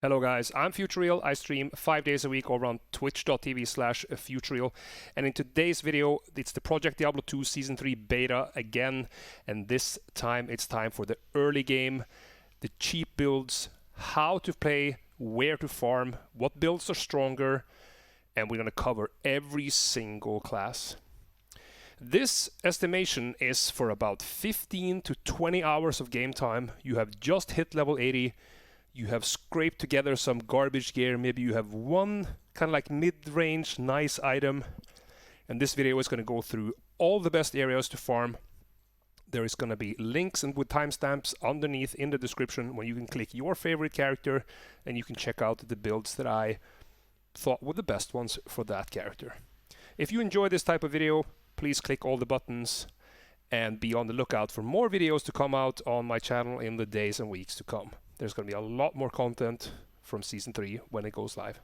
Hello guys, I'm Futureal. I stream 5 days a week over on twitch.tv/Futureal. And in today's video, it's the Project Diablo 2 Season 3 beta again. And this time, it's time for the early game, the cheap builds, how to play, where to farm, what builds are stronger, and we're going to cover every single class. This estimation is for about 15 to 20 hours of game time. You have just hit level 80. You have scraped together some garbage gear. Maybe you have one kind of like mid-range nice item. And this video is going to go through all the best areas to farm. There is going to be links and with timestamps underneath in the description where you can click your favorite character and you can check out the builds that I thought were the best ones for that character. If you enjoy this type of video, please click all the buttons and be on the lookout for more videos to come out on my channel in the days and weeks to come. There's going to be a lot more content from Season 3 when it goes live.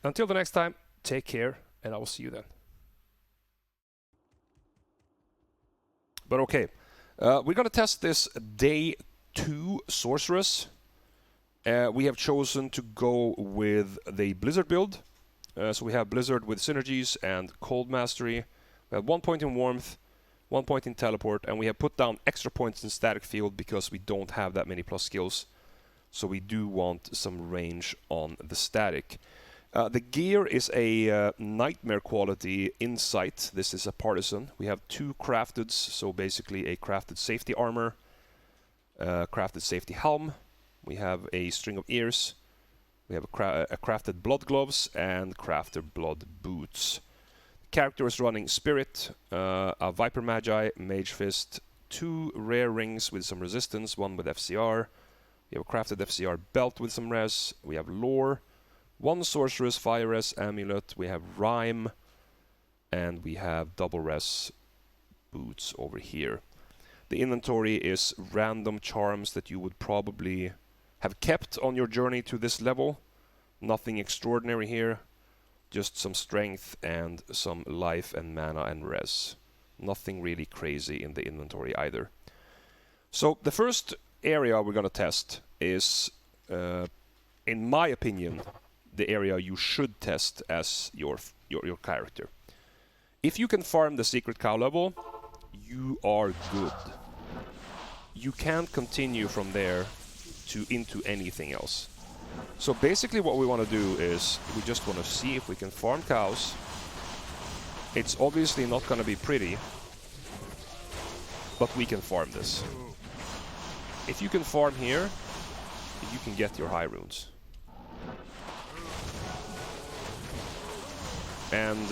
Until the next time, take care, and I will see you then. But okay, we're going to test this Day 2 Sorceress. We have chosen to go with the Blizzard build. So we have Blizzard with synergies and Cold Mastery. We have 1 point in Warmth, 1 point in Teleport, and we have put down extra points in Static Field because we don't have that many plus skills. So we do want some range on the static. The gear is a Nightmare quality Insight. This is a Partisan. We have 2 crafteds, so basically a crafted safety armor, crafted safety helm. We have a string of ears. We have a crafted blood gloves and crafted blood boots. Character is running Spirit, a Viper Magi, Mage Fist, 2 rare rings with some resistance, 1 with FCR. We have a crafted FCR belt with some res. We have Lore, 1 Sorceress, Fire Res Amulet. We have Rhyme, and we have double res boots over here. The inventory is random charms that you would probably have kept on your journey to this level. Nothing extraordinary here. Just some strength and some life and mana and res. Nothing really crazy in the inventory either. So the first area we're going to test is, in my opinion, the area you should test as your character. If you can farm the Secret Cow level, you are good. You can't continue from there into anything else. So basically what we want to do is we just want to see if we can farm cows. It's obviously not going to be pretty, but we can farm this. If you can farm here, you can get your high runes. And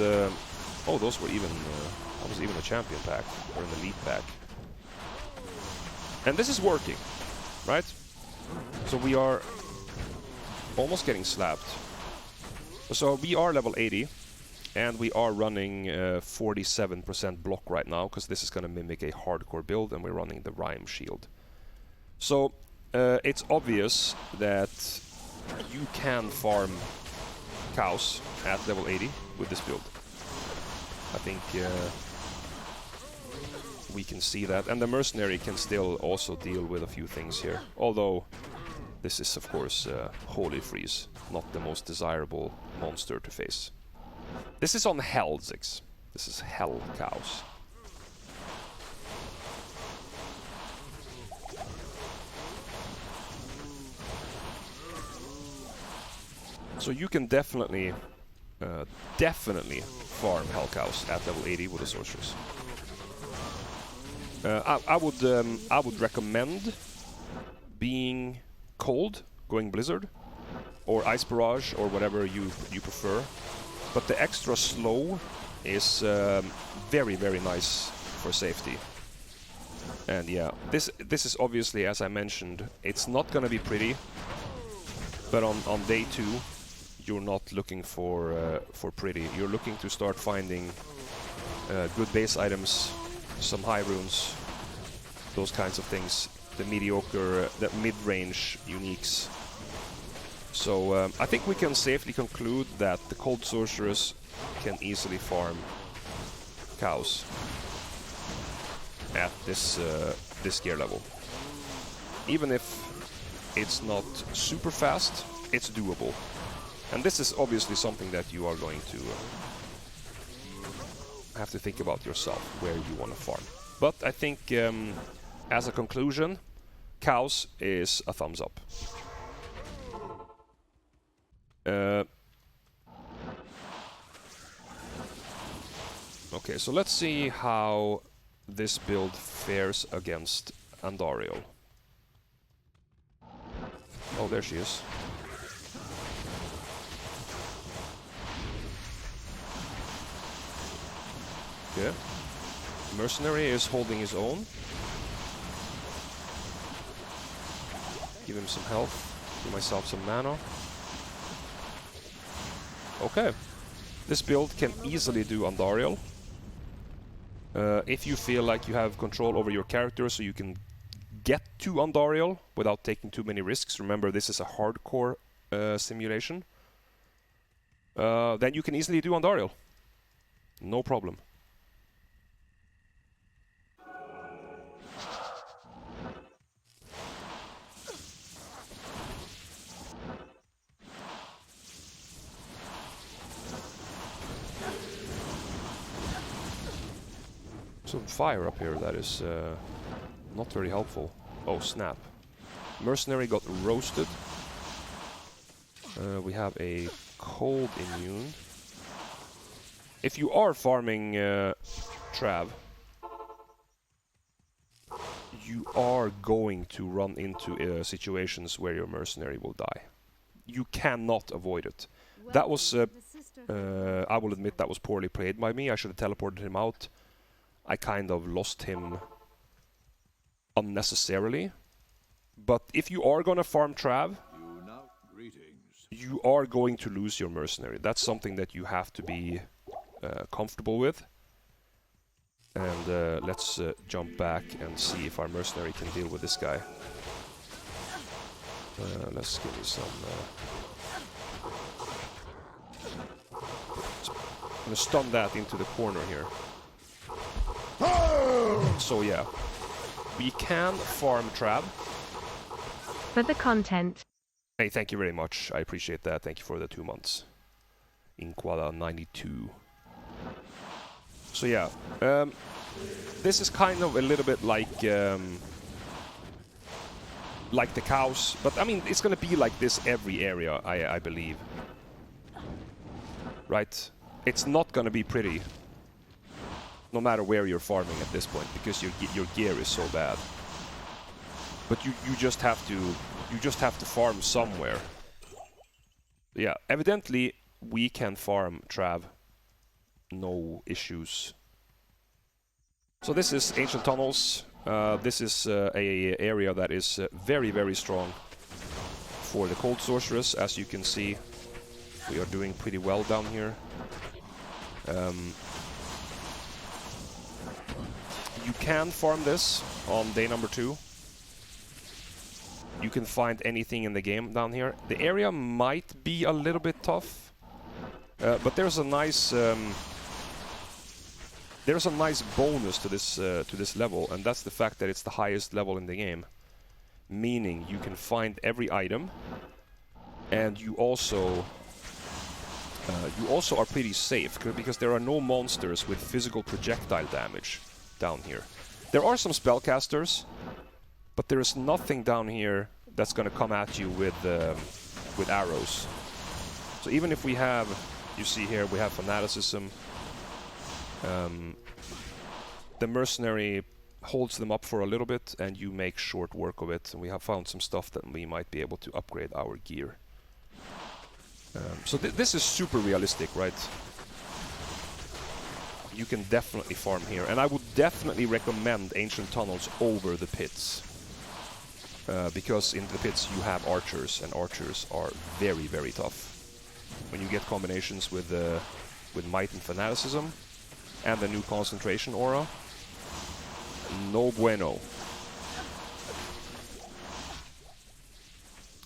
oh, those were even that was even a champion pack or an elite pack. And this is working, right? So we are almost getting slapped. So we are level 80, and we are running 47% block right now, because this is going to mimic a hardcore build, and we're running the Rhyme Shield. So it's obvious that you can farm cows at level 80 with this build. I think we can see that, and the Mercenary can still also deal with a few things here, although this is, of course, Holy Freeze, not the most desirable monster to face. This is on Hell, Zix. This is Hell cows. So you can definitely farm Hell cows at level 80 with a Sorceress. I would recommend being Cold, going Blizzard, or Ice Barrage, or whatever you prefer. But the extra slow is very, very nice for safety. And yeah, this is obviously, as I mentioned, it's not going to be pretty. But on day 2, you're not looking for pretty. You're looking to start finding good base items, some high runes, those kinds of things. The mediocre, the mid-range uniques. So I think we can safely conclude that the Cold Sorceress can easily farm cows at this gear level. Even if It's not super fast. It's doable. And this is obviously something that you are going to have to think about yourself, where you want to farm. But I think, as a conclusion, cows is a thumbs up. Okay, so let's see how this build fares against Andariel. Oh, there she is. Okay. Mercenary is holding his own. Give him some health. Give myself some mana. Okay. This build can easily do Andariel. If you feel like you have control over your character so you can get to Andariel without taking too many risks, remember this is a hardcore simulation, then you can easily do Andariel. No problem. Some fire up here that is not very helpful. Oh snap. Mercenary got roasted. We have a cold immune. If you are farming Trav, you are going to run into situations where your mercenary will die. You cannot avoid it. That was, I will admit, that was poorly played by me. I should have teleported him out. I kind of lost him unnecessarily. But if you are gonna farm Trav, you are going to lose your mercenary. That's something that you have to be comfortable with. And let's jump back and see if our mercenary can deal with this guy. Let's give me some... I'm gonna stun that into the corner here. So yeah, we can farm Trav. For the content. Hey, thank you very much. I appreciate that. Thank you for the 2 months. Inquala 92. So yeah, this is kind of a little bit like the cows, but I mean it's gonna be like this every area, I believe. Right? It's not gonna be pretty, no matter where you're farming at this point, because your gear is so bad. But you just have to farm somewhere. Yeah, evidently we can farm Trav. No issues. So this is Ancient Tunnels. This is a area that is very, very strong for the Cold Sorceress. As you can see, we are doing pretty well down here. You can farm this on day number 2. You can find anything in the game down here. The area might be a little bit tough, but there's a nice bonus to this level, and that's the fact that it's the highest level in the game. Meaning you can find every item, and you also are pretty safe because there are no monsters with physical projectile damage down here. There are some spellcasters, but there is nothing down here that's going to come at you with arrows. So even if we have, you see here, we have fanaticism. The mercenary holds them up for a little bit, and you make short work of it. And we have found some stuff that we might be able to upgrade our gear. So this is super realistic, right? You can definitely farm here, and I would definitely recommend Ancient Tunnels over the pits. Because in the pits you have archers, and archers are very, very tough. When you get combinations with Might and Fanaticism, and the new Concentration Aura, no bueno.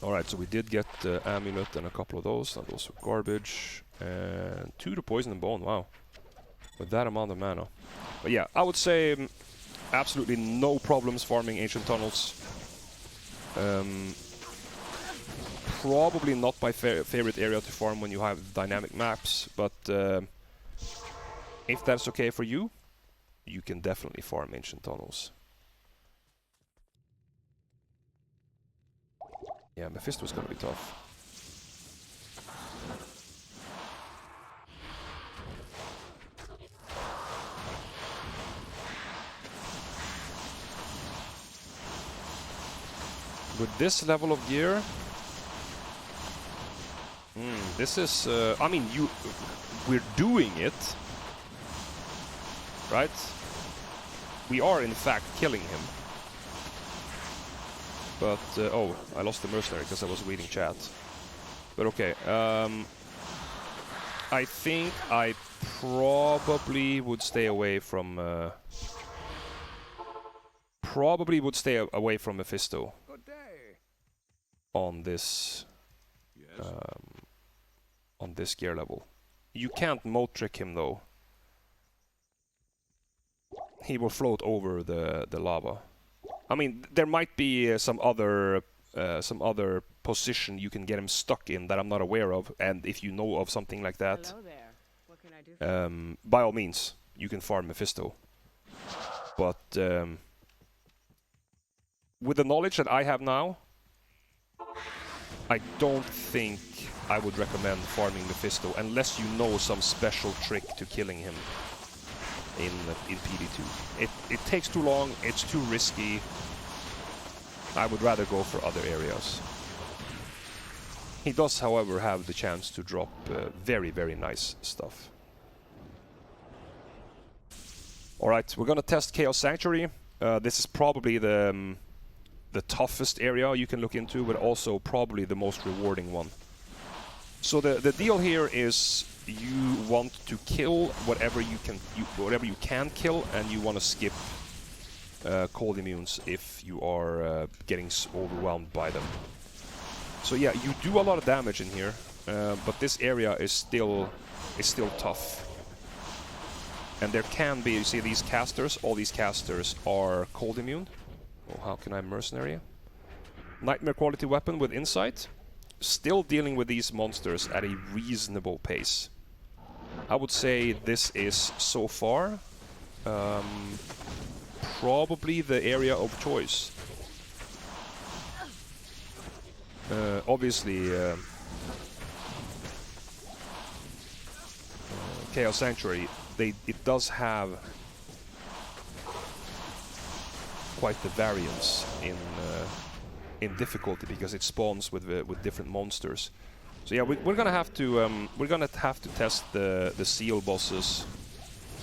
Alright, so we did get Amulet and a couple of those, and those are garbage. And 2 to Poison and Bone, wow. With that amount of mana. But yeah, I would say absolutely no problems farming Ancient Tunnels. probably not my favorite area to farm when you have dynamic maps, but if that's okay for you, you can definitely farm Ancient Tunnels. Yeah, Mephisto's gonna be tough. With this level of gear, this is, I mean, we're doing it, right? We are in fact killing him. But, oh, I lost the mercenary because I was reading chat. But okay, I think I probably would stay away from, Mephisto on this, on this gear level. You can't moat trick him though. He will float over the lava. I mean, there might be some other position you can get him stuck in that I'm not aware of, and if you know of something like that, Hello there. What can I do for you? by all means, you can farm Mephisto. But with the knowledge that I have now, I don't think I would recommend farming Mephisto unless you know some special trick to killing him in PD2. It takes too long, it's too risky. I would rather go for other areas. He does, however, have the chance to drop very, very nice stuff. Alright, we're gonna test Chaos Sanctuary. This is probably the toughest area you can look into, but also probably the most rewarding one. So the deal here is you want to kill whatever you can kill, and you want to skip cold immunes if you are getting overwhelmed by them. So yeah, you do a lot of damage in here, but this area is still tough. And there can be, you see these casters, all these casters are cold immune. Oh, how can I mercenary? Nightmare quality weapon with insight. Still dealing with these monsters at a reasonable pace. I would say this is, so far, probably the area of choice. Obviously, Chaos Sanctuary, it does have quite the variance in difficulty because it spawns with different monsters. So yeah, we're gonna have to test the seal bosses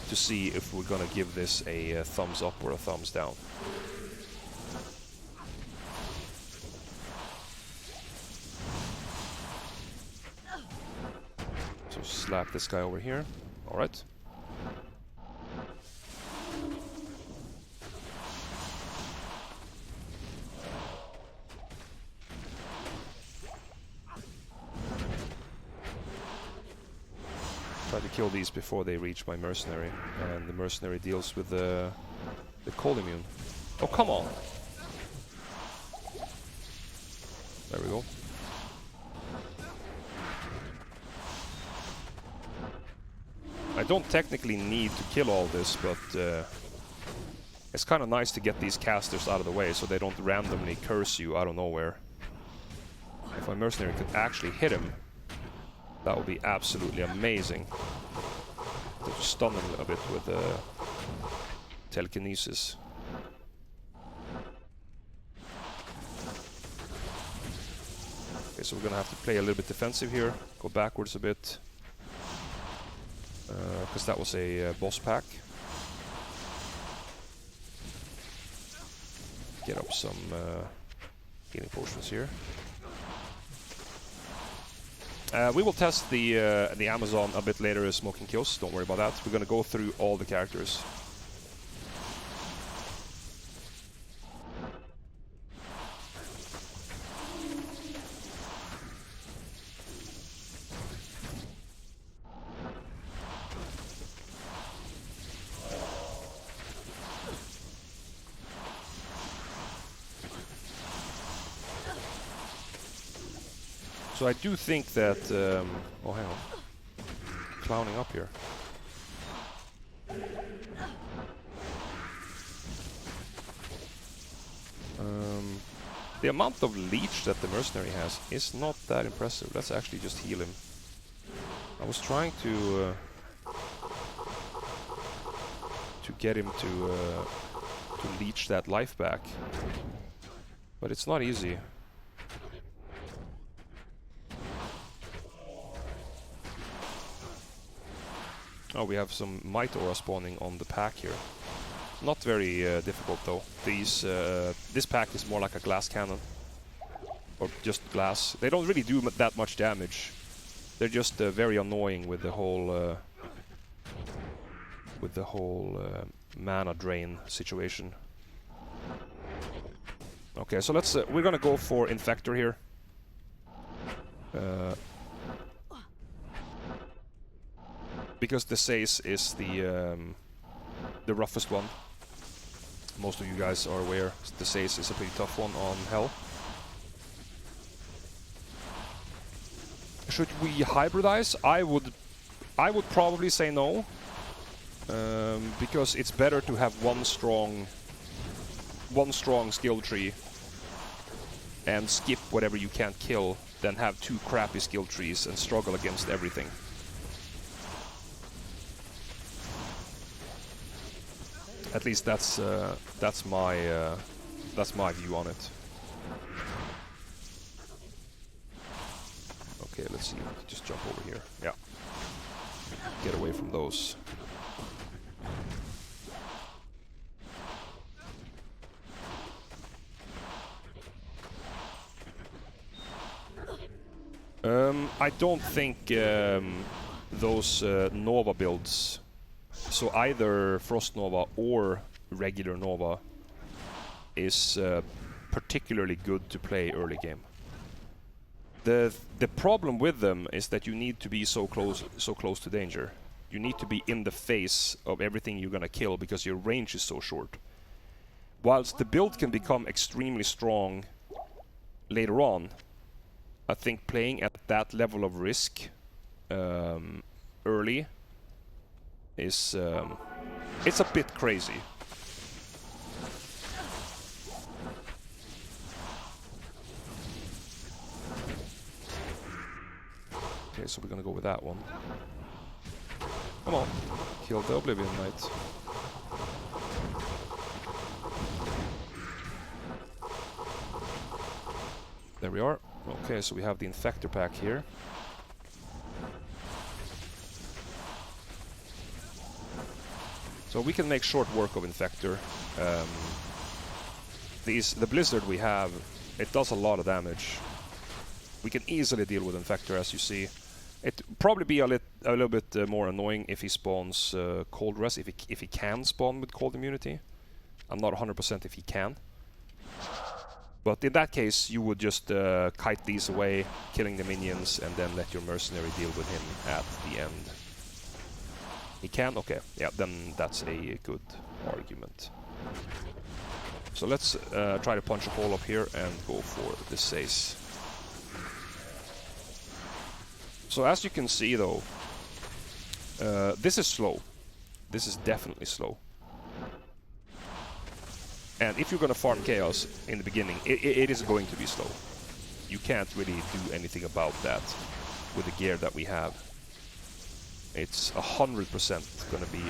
to see if we're gonna give this a thumbs up or a thumbs down. So slap this guy over here. All right. Try to kill these before they reach my mercenary, and the mercenary deals with the cold immune. Oh, come on! There we go. I don't technically need to kill all this, but it's kind of nice to get these casters out of the way so they don't randomly curse you out of nowhere. If my mercenary could actually hit him, that would be absolutely amazing. To stun him a bit with telekinesis. Okay, so we're gonna have to play a little bit defensive here, go backwards a bit, because that was a boss pack. Get up some healing potions here. We will test the Amazon a bit later as Smoking Kills, don't worry about that. We're gonna go through all the characters. So I do think that... oh, hang on. Clowning up here. The amount of leech that the mercenary has is not that impressive. Let's actually just heal him. I was trying to get him to leech that life back, but it's not easy. Oh, we have some might aura spawning on the pack here. Not very difficult though. This pack is more like a glass cannon, or just glass. They don't really do that much damage. They're just very annoying with the whole mana drain situation. Okay, so let's we're gonna go for Infector here. Because the Sace is the roughest one. Most of you guys are aware the Sace is a pretty tough one on Hell. Should we hybridize? I would probably say no. Because it's better to have one strong skill tree and skip whatever you can't kill than have two crappy skill trees and struggle against everything. At least that's my view on it. Okay, let's see. Just jump over here. Yeah. Get away from those. I don't think those Nova builds, so either Frost Nova or regular Nova, is particularly good to play early game. The problem with them is that you need to be so close to danger. You need to be in the face of everything you're gonna kill because your range is so short. Whilst the build can become extremely strong later on, I think playing at that level of risk early is it's a bit crazy. Okay, so we're gonna go with that one. Come on, kill the Oblivion Knight. There we are. Okay, so we have the Infector pack here. So we can make short work of Infector. The Blizzard we have, it does a lot of damage. We can easily deal with Infector, as you see. It probably be a little bit more annoying if he spawns Cold Res, if he can spawn with Cold Immunity. I'm not 100% if he can. But in that case, you would just kite these away, killing the minions, and then let your mercenary deal with him at the end. He can? Okay. Yeah, then that's a good argument. So let's try to punch a hole up here and go for the Sace. So as you can see though, this is slow. This is definitely slow. And if you're gonna farm Chaos in the beginning, it is going to be slow. You can't really do anything about that with the gear that we have. It's 100% gonna be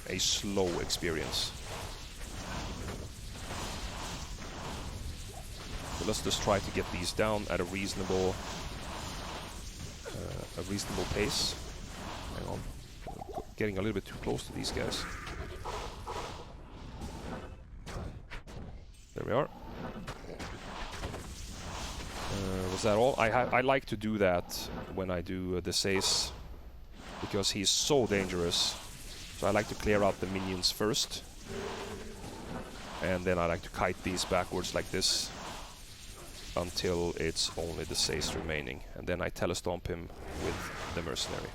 a slow experience. So let's just try to get these down at a reasonable pace. Hang on, getting a little bit too close to these guys. There we are. Was that all? I like to do that when I do the Sace, because he's so dangerous. So I like to clear out the minions first, and then I like to kite these backwards like this until it's only the Sace remaining, and then I telestomp him with the mercenary.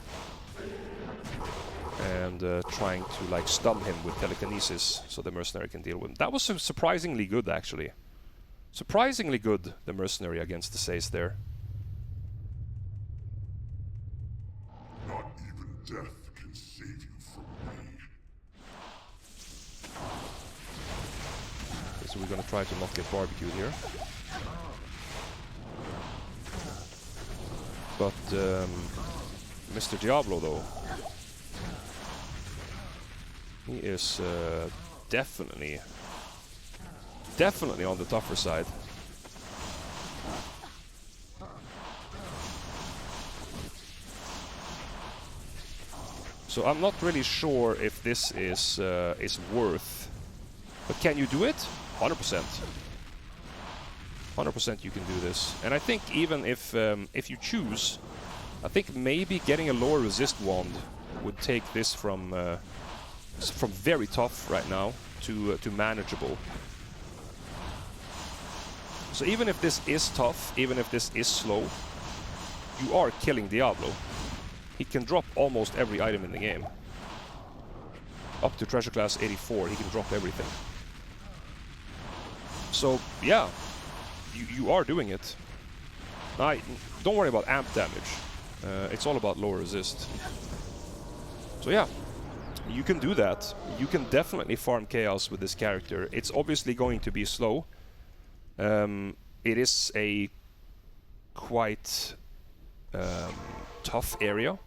And trying to like stun him with telekinesis so the mercenary can deal with him. That was surprisingly good, actually. Surprisingly good, the mercenary against the Sace there. death can save you from me. Okay, so we're gonna try to not get barbecued here. But Mr. Diablo, though, he is definitely on the tougher side. So I'm not really sure if this is worth. But can you do it? 100%. 100% you can do this. And I think even if you choose, I think maybe getting a lower resist wand would take this from very tough right now to manageable. So even if this is tough, even if this is slow, you are killing Diablo. He can drop almost every item in the game. Up to treasure class 84, he can drop everything. So yeah, you are doing it. Don't worry about amp damage. It's all about lower resist. So yeah, you can do that. You can definitely farm chaos with this character. It's obviously going to be slow. It is a quite tough area,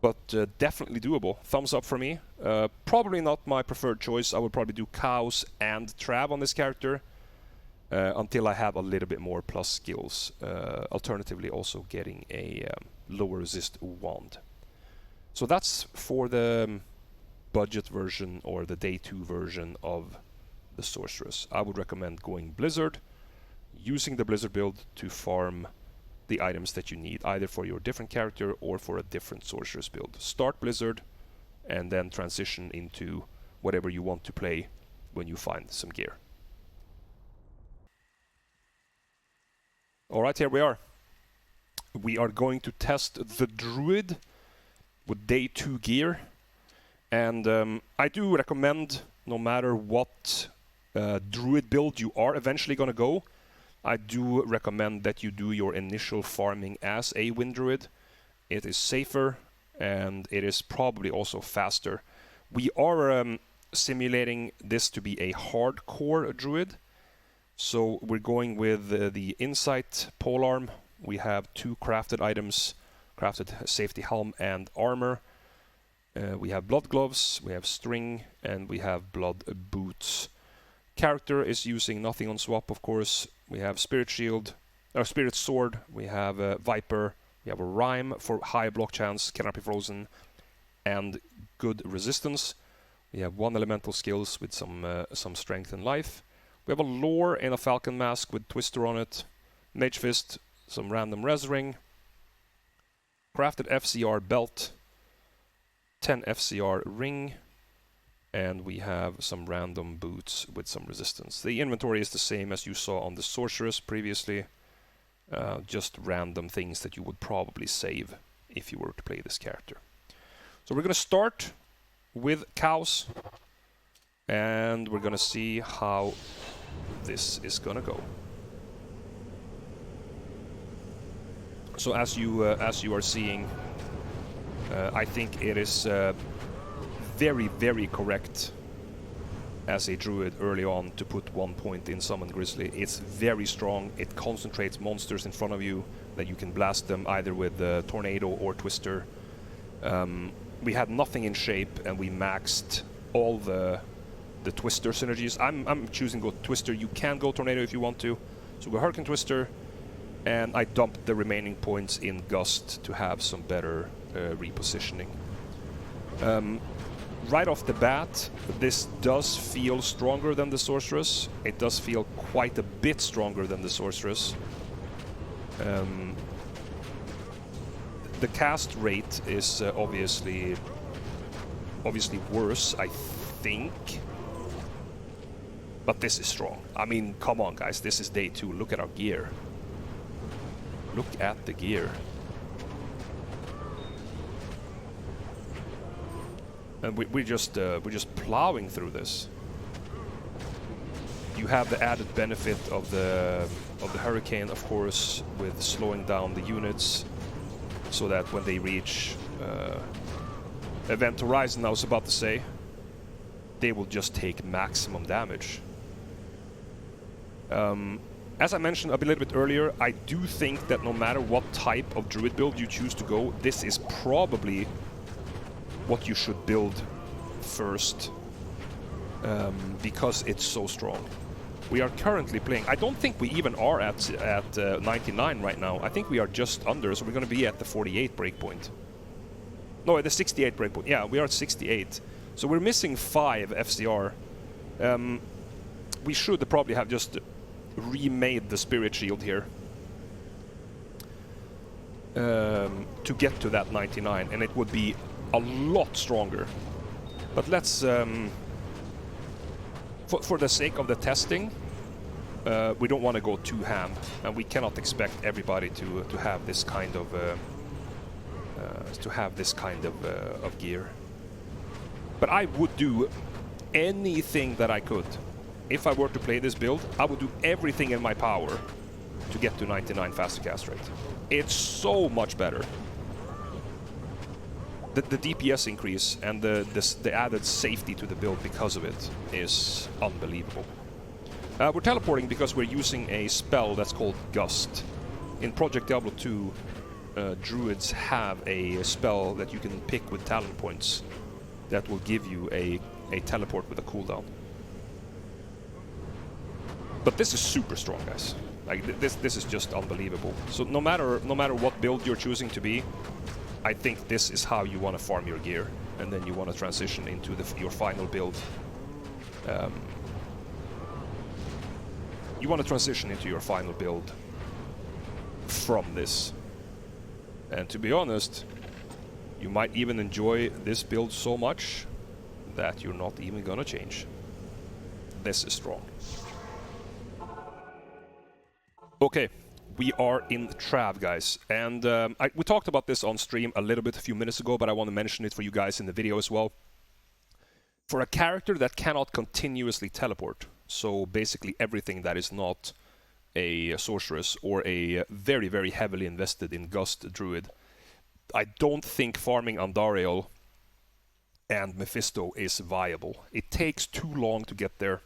but definitely doable. Thumbs up for me. Probably not my preferred choice. I would probably do Chaos and Trav on this character until I have a little bit more plus skills. Alternatively, also getting a lower resist wand. So that's for the budget version or the day 2 version of the Sorceress. I would recommend going Blizzard, using the Blizzard build to farm the items that you need, either for your different character or for a different Sorceress build. Start Blizzard and then transition into whatever you want to play when you find some gear. Alright, here we are. We are going to test the Druid with day 2 gear. And I do recommend, no matter what Druid build you are eventually going to go, I do recommend that you do your initial farming as a Wind Druid. It is safer and it is probably also faster. We are simulating this to be a hardcore Druid. So we're going with the Insight polearm. We have 2 crafted items, crafted safety helm and armor. We have blood gloves, we have string, and we have blood boots. Character is using nothing on swap, of course. We have spirit shield, or spirit sword. We have a viper. We have a rhyme for high block chance, cannot be frozen, and good resistance. We have 1 elemental skills with some strength and life. We have a lore in a falcon mask with twister on it. Mage fist, some random res ring. Crafted FCR belt. 10 FCR ring, and we have some random boots with some resistance. The inventory is the same as you saw on the Sorceress previously, just random things that you would probably save if you were to play this character. So we're going to start with cows, and we're going to see how this is going to go. So as you are seeing, I think it is very, very correct as a Druid early on to put 1 point in Summon Grizzly. It's very strong. It concentrates monsters in front of you that you can blast them either with Tornado or Twister. We had nothing in shape and we maxed all the Twister synergies. I'm choosing go Twister. You can go Tornado if you want to. So go Hurricane Twister, and I dumped the remaining points in Gust to have some better repositioning. Right off the bat, this does feel stronger than the Sorceress. It does feel quite a bit stronger than the Sorceress. The cast rate is obviously worse, I think. But this is strong. I mean, come on guys, this is day 2. Look at our gear. Look at the gear. And we're just plowing through this. You have the added benefit of the Hurricane, of course, with slowing down the units, so that when they reach Event Horizon, I was about to say, they will just take maximum damage. As I mentioned a little bit earlier, I do think that no matter what type of Druid build you choose to go, this is probably what you should build first, because it's so strong. We are currently playing, I don't think we even are at 99 right now. I think we are just under, so we're going to be at the 48 breakpoint. No, at the 68 breakpoint. Yeah, we are at 68. So we're missing 5 FCR. We should probably have just remade the Spirit Shield here to get to that 99, and it would be a lot stronger. But let's, for the sake of the testing, we don't want to go too ham, and we cannot expect everybody to have this kind of of gear. But I would do anything that I could. If I were to play this build, I would do everything in my power to get to 99 faster cast rate. It's so much better. The DPS increase and the added safety to the build because of it is unbelievable. We're teleporting because we're using a spell that's called Gust. In Project Diablo 2, Druids have a spell that you can pick with talent points that will give you a teleport with a cooldown. But this is super strong, guys. Like this is just unbelievable. So no matter what build you're choosing to be, I think this is how you want to farm your gear, and then you want to transition into your final build. You want to transition into your final build from this. And to be honest, you might even enjoy this build so much that you're not even gonna change. This is strong. Okay, we are in Trav, guys, and we talked about this on stream a little bit a few minutes ago, but I want to mention it for you guys in the video as well. For a character that cannot continuously teleport, so basically everything that is not a Sorceress or a very, very heavily invested in Gust Druid, I don't think farming Andariel and Mephisto is viable. It takes too long to get there.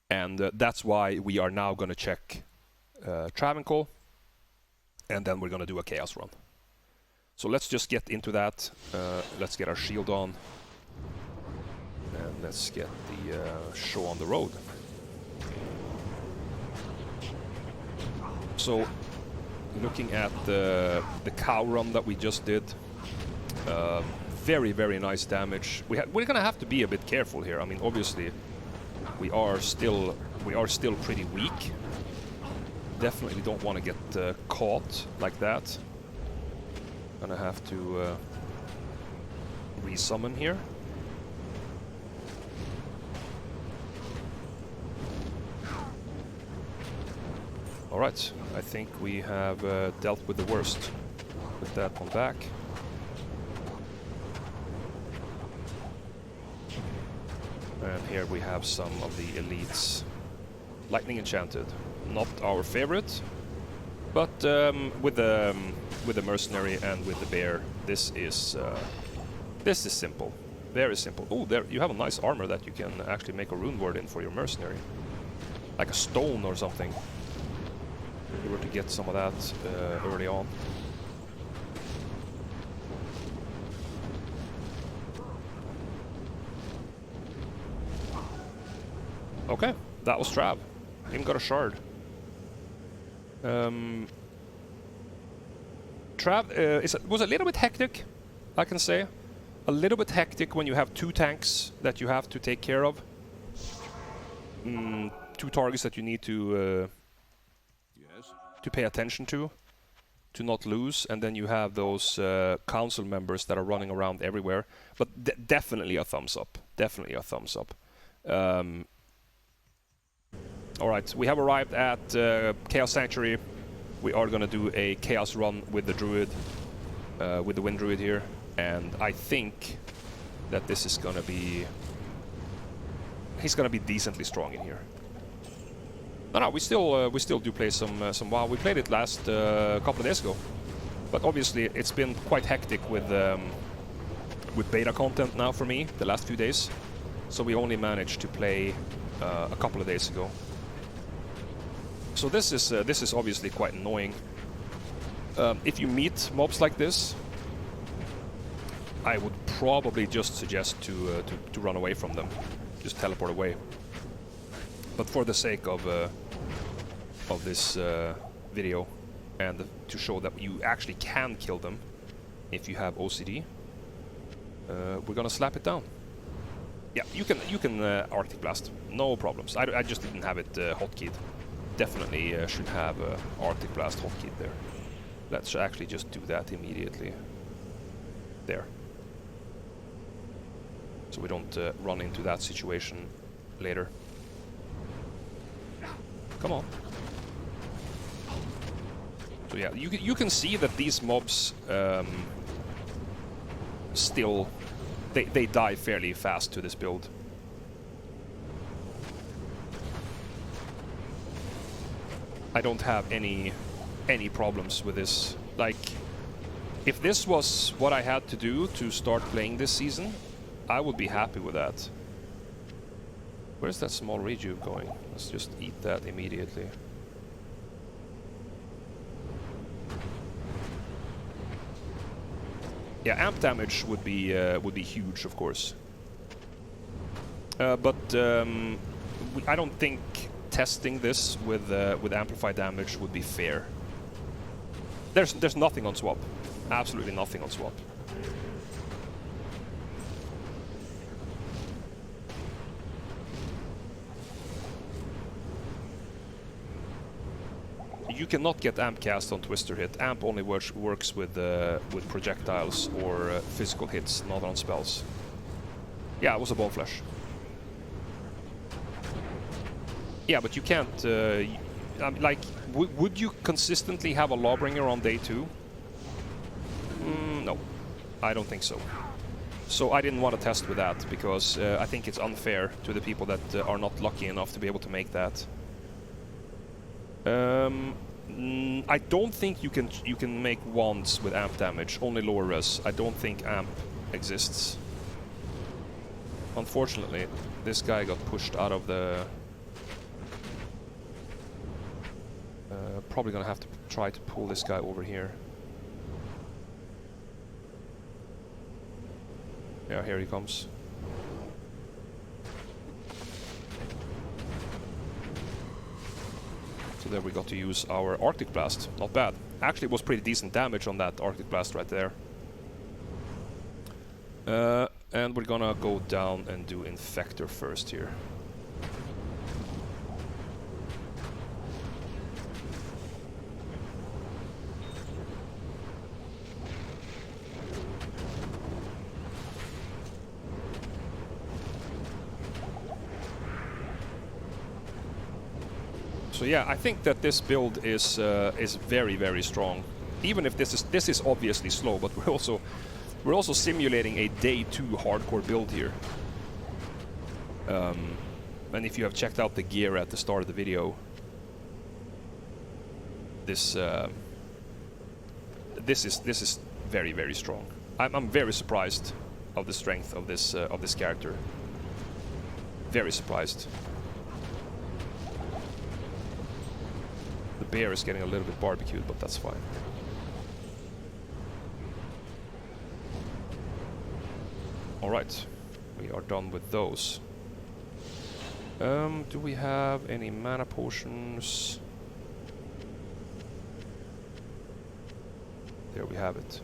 And that's why we are now going to check Travancore, and then we're going to do a Chaos run. So let's just get into that. Let's get our shield on, and let's get the show on the road. So, looking at the cow run that we just did, very, very nice damage. We're going to have to be a bit careful here. I mean, obviously, we are still pretty weak. Definitely don't want to get caught like that. Gonna have to resummon here. All right, I think we have dealt with the worst. Put that one back. And here we have some of the elites. Lightning Enchanted, not our favorite, but with the mercenary and with the bear, this is simple, very simple. Oh, there you have a nice armor that you can actually make a rune word in for your mercenary, like a stone or something. If you were to get some of that early on. Okay, that was Trav. Even got a shard. Trav was a little bit hectic, I can say. A little bit hectic when you have 2 tanks that you have to take care of. 2 targets that you need to pay attention to not lose, and then you have those council members that are running around everywhere. But definitely a thumbs up. Definitely a thumbs up. Alright, we have arrived at Chaos Sanctuary. We are going to do a Chaos run with the Druid, with the Wind Druid here, and I think that this is going to be... he's going to be decently strong in here. No, we still do play some WoW. We played it last couple of days ago. But obviously, it's been quite hectic with beta content now for me the last few days. So we only managed to play a couple of days ago. So this is obviously quite annoying. If you meet mobs like this, I would probably just suggest to run away from them, just teleport away. But for the sake of this video, and to show that you actually can kill them if you have OCD, we're gonna slap it down. Yeah, you can Arctic Blast, no problems. I just didn't have it hotkeyed. Definitely should have Arctic Blast hotkeyed there. Let's actually just do that immediately. There. So we don't run into that situation later. Come on. So yeah, you can see that these mobs still they die fairly fast to this build. I don't have any problems with this. Like, if this was what I had to do to start playing this season, I would be happy with that. Where's that small rejuve going? Let's just eat that immediately. Yeah, amp damage would be huge, of course. But I don't think testing this with amplified damage would be fair. There's nothing on swap. Absolutely nothing on swap. You cannot get amp cast on Twister Hit. Amp only works with projectiles or physical hits, not on spells. Yeah, it was a bone flesh. Yeah, but you can't... like, would you consistently have a Lawbringer on day 2? No, I don't think so. So I didn't want to test with that, because I think it's unfair to the people that are not lucky enough to be able to make that. I don't think you can make wands with amp damage, only lower res. I don't think amp exists. Unfortunately, this guy got pushed out of the... probably gonna have to try to pull this guy over here. Yeah, here he comes. So there we got to use our Arctic Blast. Not bad. Actually, it was pretty decent damage on that Arctic Blast right there. And we're gonna go down and do Infector first here. So yeah, I think that this build is very, very strong. Even if this is obviously slow, but we're also simulating a day 2 hardcore build here. And if you have checked out the gear at the start of the video, this is very, very strong. I'm very surprised of the strength of this character. Very surprised. The bear is getting a little bit barbecued, but that's fine. Alright, we are done with those. Do we have any mana potions? There we have it.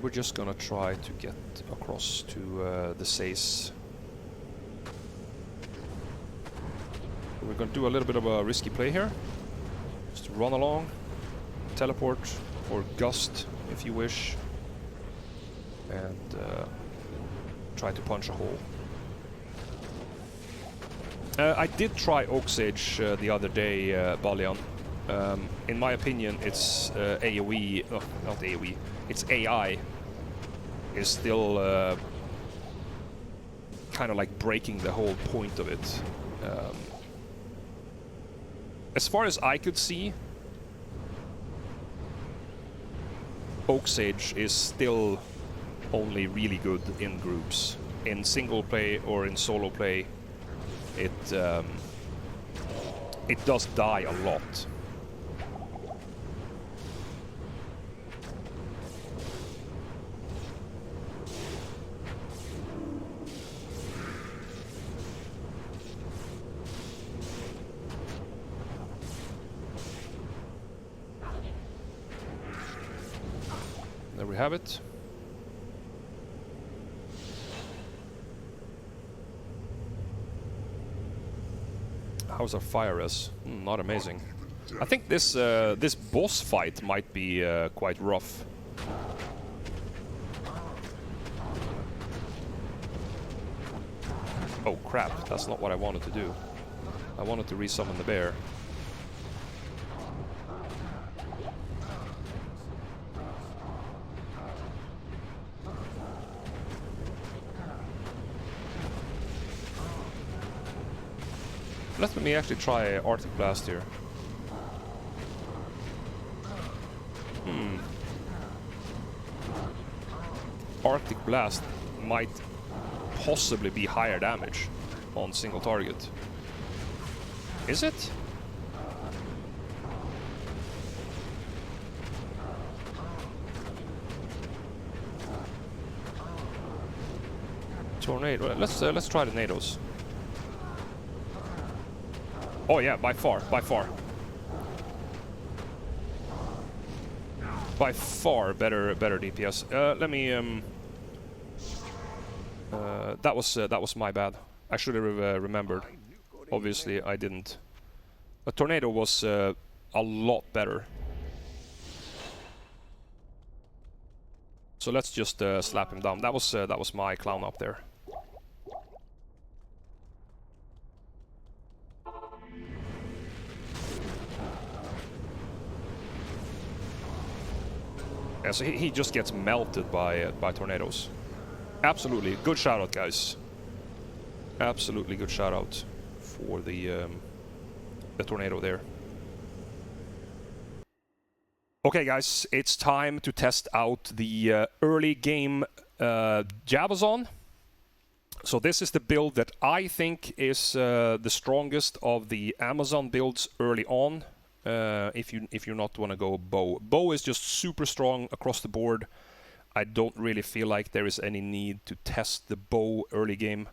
We're just gonna try to get across to the Sace. We're gonna do a little bit of a risky play here. Just run along, teleport, or gust if you wish, and try to punch a hole. I did try Oak Sage the other day, Balian. In my opinion, it's AoE, not AoE, it's AI is still kind of like breaking the whole point of it. As far as I could see, Oak Sage is still only really good in groups. In single play or in solo play, it does die a lot. There we have it. How's our fire res? Not amazing. I think this this boss fight might be quite rough. Oh crap, that's not what I wanted to do. I wanted to resummon the bear. Let me actually try Arctic Blast here. Arctic Blast might possibly be higher damage on single target. Is it? Tornado. Let's try the tornadoes. Oh yeah, by far, by far. By far better DPS. Let me that was my bad. I should have remembered. Obviously I didn't. A tornado was a lot better. So let's just slap him down. That was my clown up there. Yeah, so he just gets melted by tornadoes. Absolutely, good shout out, guys. Absolutely good shout out for the tornado there. Okay, guys, it's time to test out the early game Jabazon. So this is the build that I think is the strongest of the Amazon builds early on. If you not want to go bow. Bow is just super strong across the board. I don't really feel like there is any need to test the bow early game.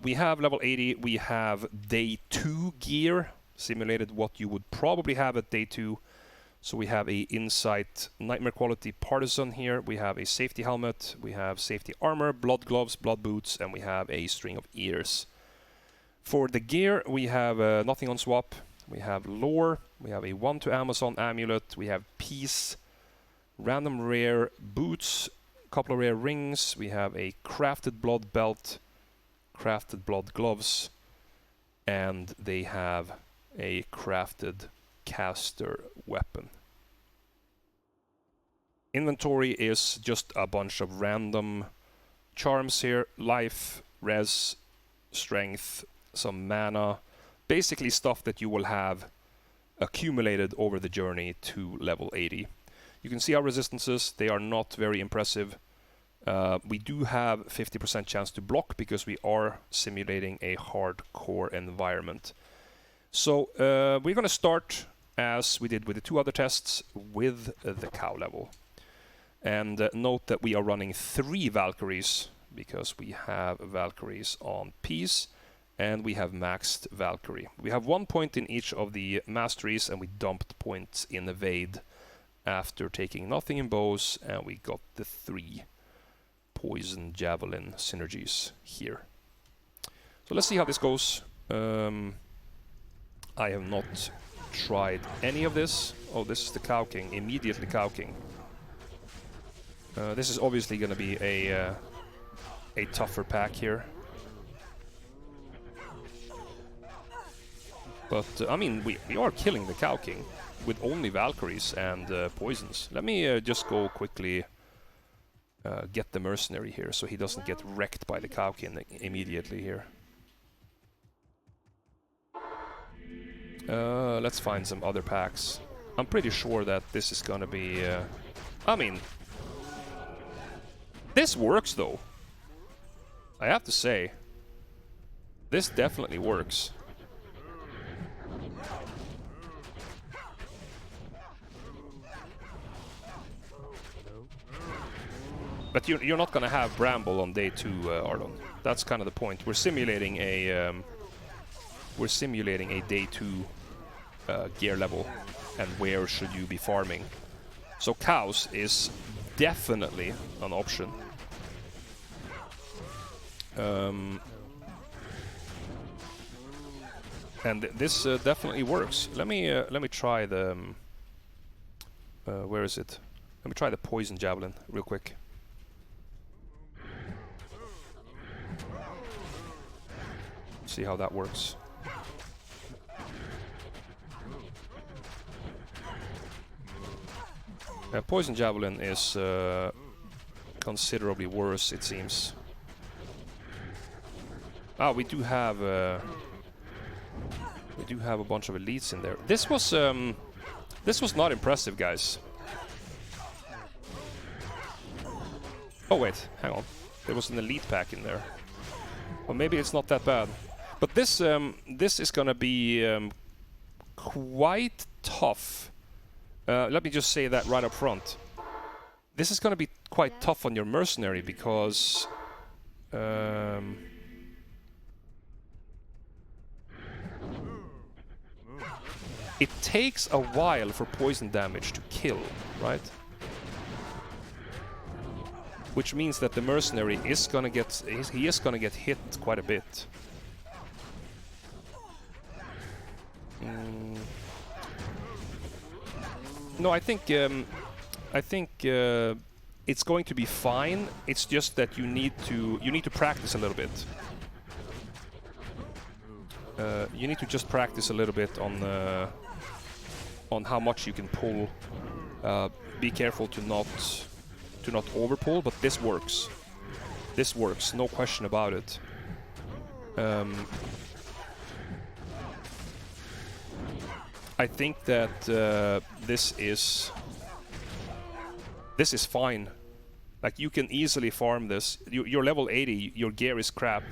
We have level 80, we have day 2 gear, simulated what you would probably have at day 2. So we have a Insight Nightmare Quality Partisan here, we have a safety helmet, we have safety armor, blood gloves, blood boots, and we have a string of ears. For the gear, we have nothing on swap. We have lore, we have a 1 to Amazon amulet, we have peace, random rare boots, couple of rare rings, we have a crafted blood belt, crafted blood gloves, and they have a crafted caster weapon. Inventory is just a bunch of random charms here, life, res, strength, some mana, basically stuff that you will have accumulated over the journey to level 80. You can see our resistances, they are not very impressive. We do have 50% chance to block because we are simulating a hardcore environment. So we're going to start, as we did with the 2 other tests, with the cow level. And note that we are running 3 Valkyries because we have Valkyries on peace. And we have maxed Valkyrie. We have 1 point in each of the masteries, and we dumped points in evade after taking nothing in bows, and we got the 3 poison javelin synergies here. So let's see how this goes. I have not tried any of this. Oh, this is the Cow King. Immediately Cow King. This is obviously going to be a tougher pack here. But, I mean, we are killing the Cow King with only Valkyries and poisons. Let me just go quickly get the mercenary here so he doesn't get wrecked by the Cow King immediately here. Let's find some other packs. I'm pretty sure that this is gonna be... I mean... This works, though. I have to say. This definitely works. But you're not gonna have Bramble on day 2, Arlon. That's kind of the point. We're simulating a day 2 gear level, and where should you be farming. So cows is definitely an option. And this definitely works. Let me try the where is it? Let me try the poison javelin real quick. See how that works. Poison javelin is considerably worse, it seems. Ah, we do have a bunch of elites in there. This was not impressive, guys. Oh wait, hang on. There was an elite pack in there. Well, maybe it's not that bad. But this is gonna be quite tough. Let me just say that right up front. This is gonna be quite tough on your mercenary because it takes a while for poison damage to kill, right? Which means that the mercenary is gonna get hit quite a bit. No, I think it's going to be fine. It's just that you need to practice a little bit. You need to just practice a little bit on how much you can pull. Be careful to not overpull, but this works. This works, no question about it. I think that this is fine. Like, you can easily farm this. You're level 80. Your gear is crap.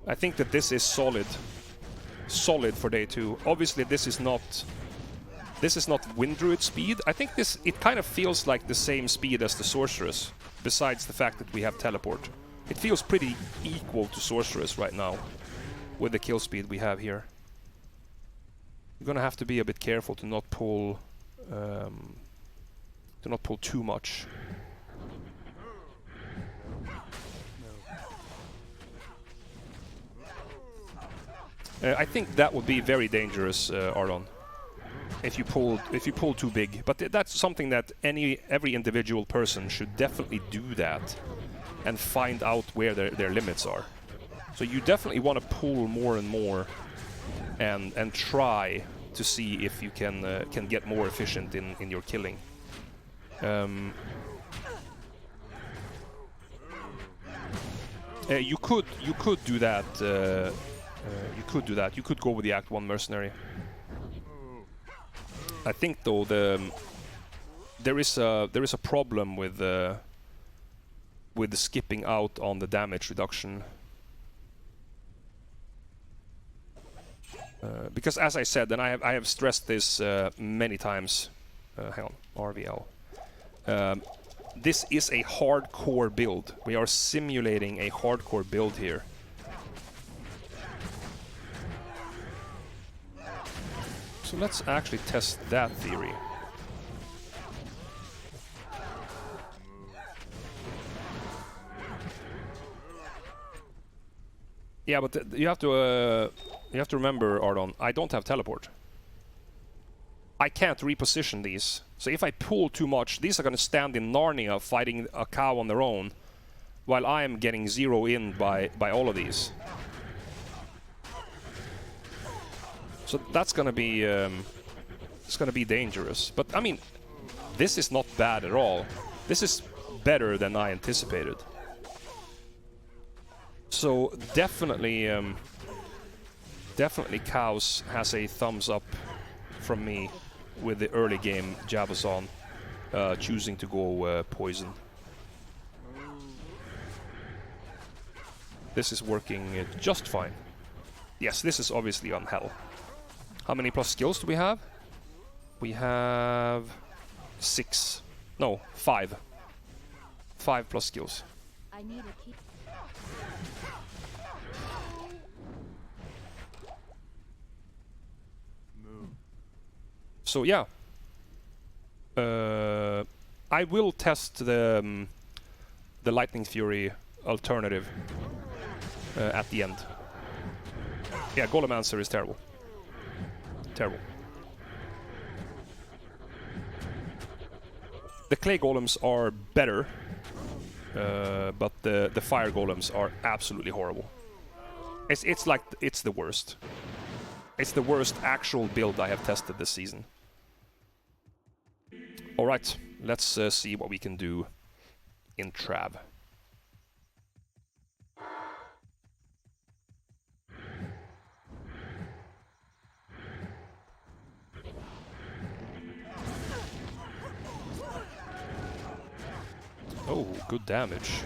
I think that this is solid for day 2. Obviously, this is not Wind Druid speed. I think it kind of feels like the same speed as the Sorceress, besides the fact that we have teleport. It feels pretty equal to Sorceress right now, with the kill speed we have here. You're gonna have to be a bit careful to not pull too much. I think that would be very dangerous, Arlon, if you pull too big. But that's something that every individual person should definitely do that and find out where their limits are. So you definitely want to pull more and more, and try to see if you can get more efficient in your killing. You could do that. You could do that. You could go with the Act 1 mercenary. I think though there is a problem with the skipping out on the damage reduction. Because, as I said, and I have stressed this many times. Hang on, RVL. This is a hardcore build. We are simulating a hardcore build here. So let's actually test that theory. Yeah, but you have to remember, Ardon, I don't have teleport. I can't reposition these. So if I pull too much, these are going to stand in Narnia fighting a cow on their own, while I am getting zero in by all of these. So that's going to be it's going to be dangerous. But I mean, this is not bad at all. This is better than I anticipated. So definitely Definitely Cows has a thumbs up from me with the early game Jabazon choosing to go poison. This is working just fine. Yes, this is obviously on hell. How many plus skills do we have? We have 6. No, 5. 5 plus skills. I need a key. So yeah, I will test the Lightning Fury alternative at the end. Yeah, Golemancer is terrible. Terrible. The clay golems are better, but the fire golems are absolutely horrible. It's like it's the worst. It's the worst actual build I have tested this season. All right, let's see what we can do in Trav. Oh, good damage.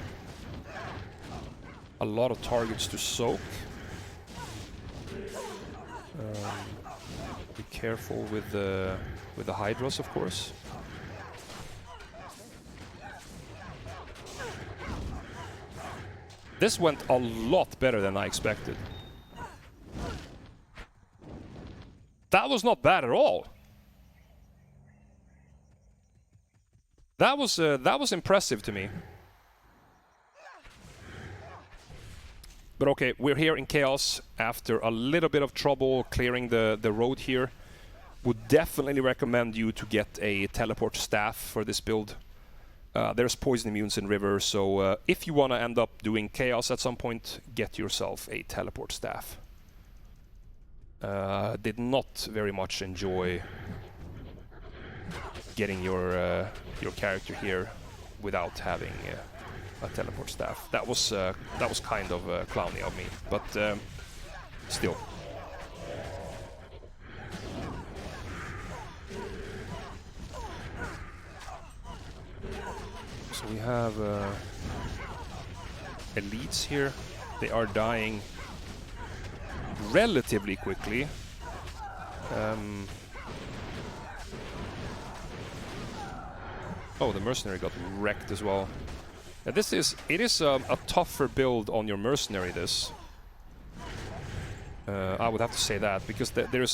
A lot of targets to soak. Be careful with the Hydras, of course. This went a lot better than I expected. That was not bad at all. That was impressive to me. But okay, we're here in Chaos after a little bit of trouble clearing the road here. Would definitely recommend you to get a teleport staff for this build. There's poison immunes in River, so if you want to end up doing Chaos at some point, get yourself a teleport staff. Did not very much enjoy getting your character here without having a teleport staff. That was kind of clowny of me, but still. So we have elites here. They are dying relatively quickly. Oh, the mercenary got wrecked as well. It is a tougher build on your mercenary. This I would have to say that because there's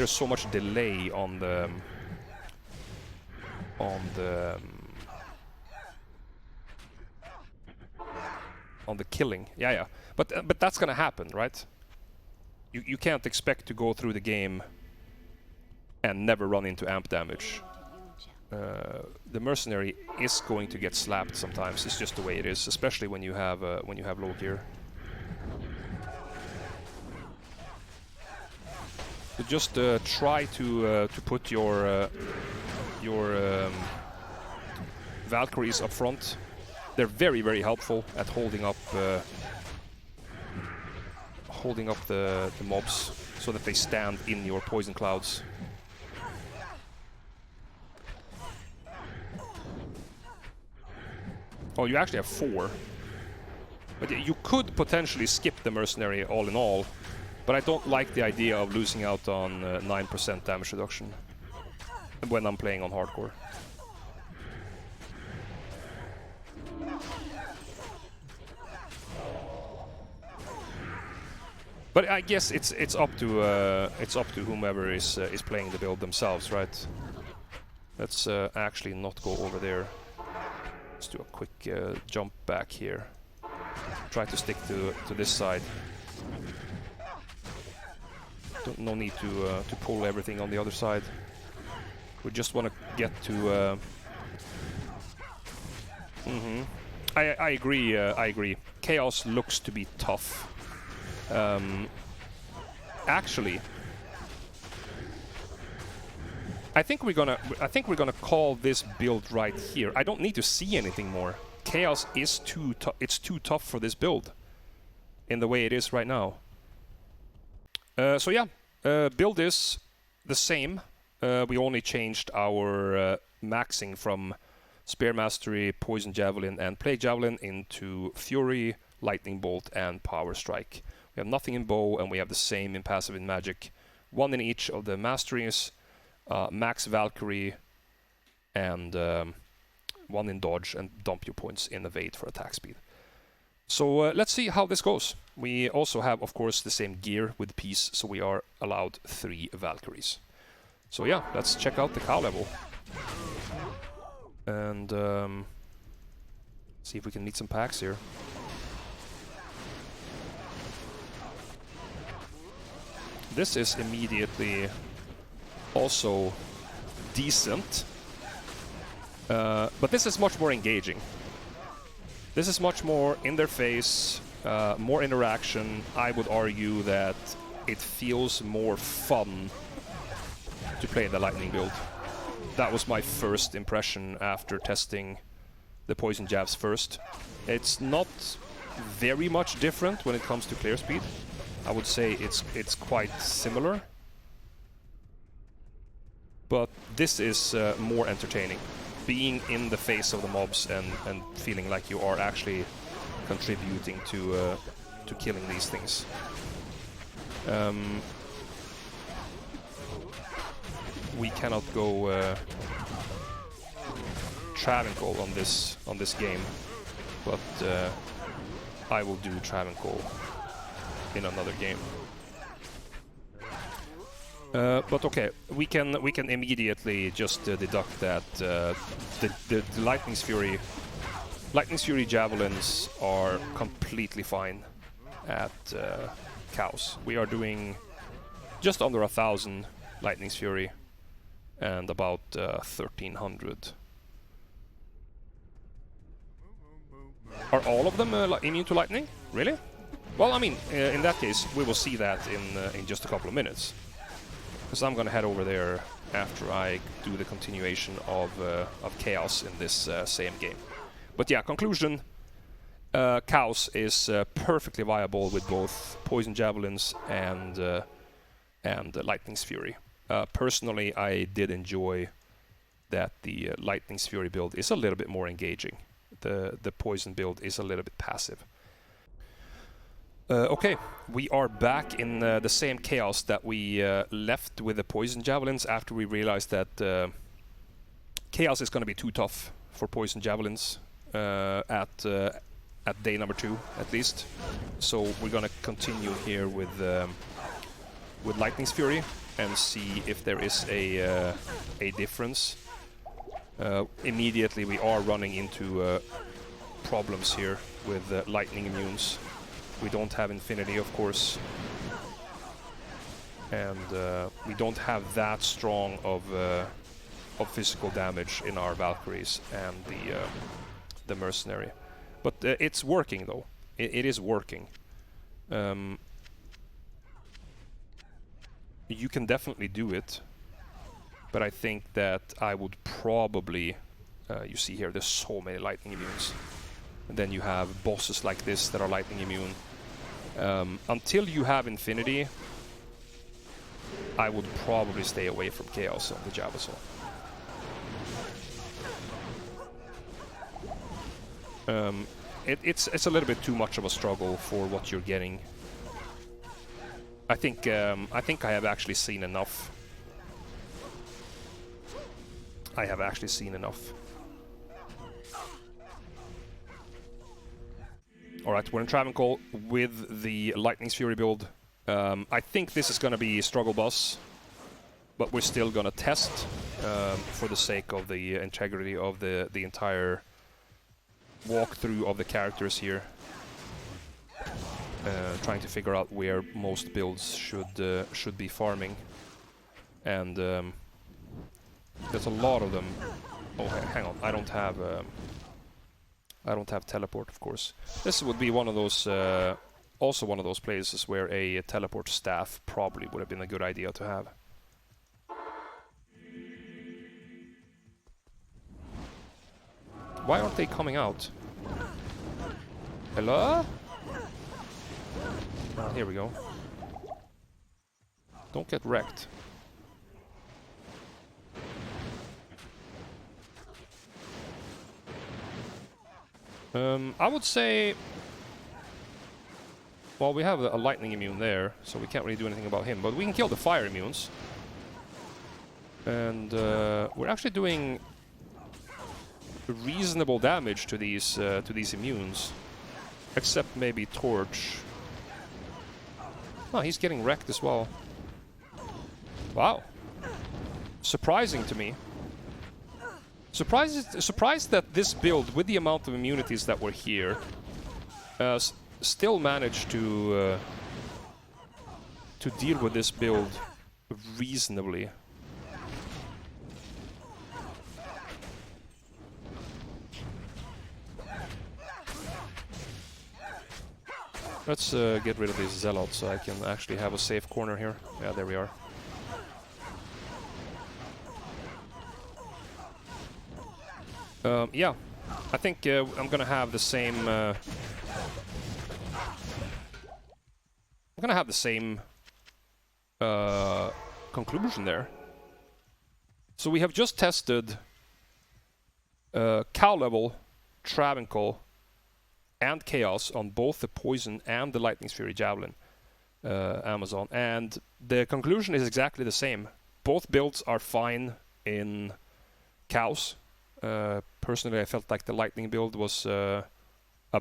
so much delay on the killing. Yeah, but that's gonna happen, right? You can't expect to go through the game and never run into amp damage. The mercenary is going to get slapped sometimes. It's just the way it is, especially when you have low gear. So just try to put your Valkyries up front. They're very, very helpful at holding up the mobs so that they stand in your poison clouds. Oh, you actually have 4. But you could potentially skip the mercenary all in all, but I don't like the idea of losing out on 9% damage reduction when I'm playing on hardcore. But I guess it's up to whomever is playing the build themselves, right? Let's actually not go over there. Let's do a quick jump back here. Try to stick to this side. No need to pull everything on the other side. We just want to get to. I agree. I agree. Chaos looks to be tough. Actually, I think we're gonna call this build right here. I don't need to see anything more. Chaos is too tough for this build in the way it is right now. So yeah, build is the same. We only changed our maxing from Spear Mastery, Poison Javelin, and Plague Javelin into Fury, Lightning Bolt, and Power Strike. We have nothing in Bow, and we have the same in Passive and Magic. One in each of the Masteries, Max Valkyrie, and one in Dodge, and dump your points in Evade for attack speed. So let's see how this goes. We also have, of course, the same gear with Peace, so we are allowed 3 Valkyries. So yeah, let's check out the cow level. And see if we can meet some packs here. This is immediately also decent. But this is much more engaging. This is much more in their face, more interaction. I would argue that it feels more fun to play the Lightning build. That was my first impression after testing the Poison Jabs first. It's not very much different when it comes to clear speed. I would say it's quite similar. But this is more entertaining. Being in the face of the mobs and feeling like you are actually contributing to killing these things. We cannot go Travancore on this game, but I will do Travancore in another game. But okay, we can immediately just deduct that the Lightning's Fury javelins are completely fine at cows. We are doing just under 1,000 Lightning's Fury and about 1,300. Are all of them immune to lightning? Really? Well, I mean, in that case, we will see that in just a couple of minutes. Because I'm gonna head over there after I do the continuation of Chaos in this same game. But yeah, conclusion: Chaos is perfectly viable with both Poison Javelins and Lightning's Fury. Personally, I did enjoy that the Lightning's Fury build is a little bit more engaging. The Poison build is a little bit passive. Okay, we are back in the same chaos that we left with the Poison Javelins after we realized that Chaos is going to be too tough for Poison Javelins at day number 2 at least. So we're going to continue here with Lightning's Fury and see if there is a difference. Immediately we are running into problems here with lightning immunes. We don't have Infinity, of course, and we don't have that strong of physical damage in our Valkyries and the Mercenary. But it's working, though. It is working. You can definitely do it, but I think that I would probably... you see here, there's so many lightning immunes. And then you have bosses like this that are lightning immune. Until you have Infinity, I would probably stay away from Chaos on the Jabazon. It's a little bit too much of a struggle for what you're getting. I think I have actually seen enough. I have actually seen enough. Alright, we're in Travancore with the Lightning's Fury build. I think this is going to be Struggle Boss, but we're still going to test for the sake of the integrity of the entire walkthrough of the characters here. Trying to figure out where most builds should be farming. And there's a lot of them. Oh, hang on, I don't have teleport, of course. This would be one of those, also one of those places where a teleport staff probably would have been a good idea to have. Why aren't they coming out? Hello? Here we go. Don't get wrecked. I would say... Well, we have a lightning immune there, so we can't really do anything about him. But we can kill the fire immunes. And we're actually doing reasonable damage to these immunes. Except maybe Torch. Oh, he's getting wrecked as well. Wow. Surprising to me. Surprised that this build, with the amount of immunities that were here, still managed to deal with this build reasonably. Let's get rid of this zealot so I can actually have a safe corner here. Yeah, there we are. Yeah, I think I'm gonna have the same. I'm gonna have the same conclusion there. So we have just tested cow level, Travancore, and Chaos on both the Poison and the Lightning Fury Javelin Amazon, and the conclusion is exactly the same. Both builds are fine in cows. Personally, I felt like the Lightning build was a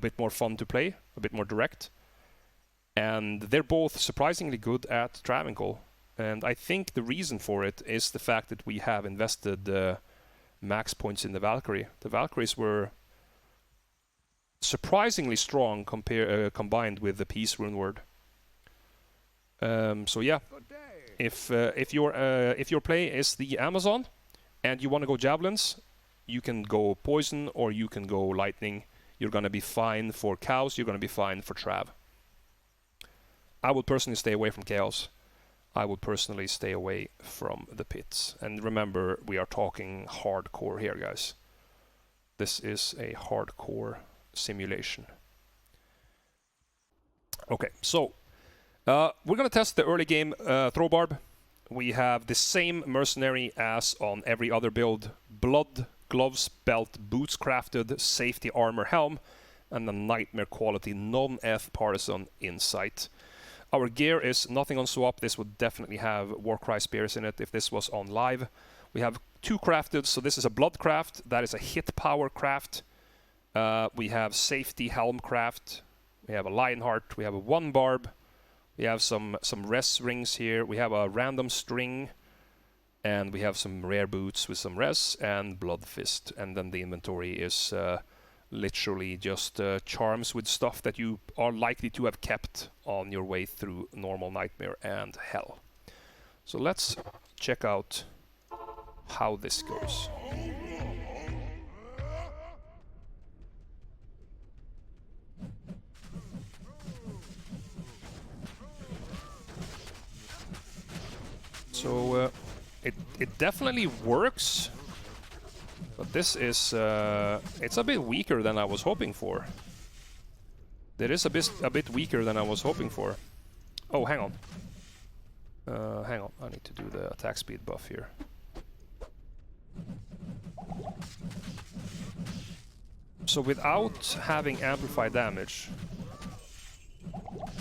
bit more fun to play, a bit more direct. And they're both surprisingly good at Travancore. And I think the reason for it is the fact that we have invested max points in the Valkyrie. The Valkyries were surprisingly strong combined with the Peace Rune Word. So yeah, if your play is the Amazon and you want to go Javelins, you can go Poison or you can go Lightning. You're going to be fine for cows, you're going to be fine for Trav. I would personally stay away from Chaos. I would personally stay away from the pits. And remember, we are talking hardcore here, guys. This is a hardcore simulation. Okay, so we're going to test the early game throw barb. We have the same mercenary as on every other build. Blood, gloves, belt, boots crafted, safety armor, helm, and a nightmare quality non-F partisan insight. Our gear is nothing on swap. This would definitely have Warcry spears in it if this was on live. We have 2 crafted, so this is a blood craft. That is a hit power craft. We have safety helm craft. We have a Lionheart. We have a 1 barb. We have some res rings here. We have a random string. And we have some rare boots with some res and blood fist. And then the inventory is literally just charms with stuff that you are likely to have kept on your way through normal nightmare and hell. So let's check out how this goes. So it definitely works. But this is, it's a bit weaker than I was hoping for. It is a bit weaker than I was hoping for. Oh, hang on. Hang on, I need to do the attack speed buff here. So without having amplified damage,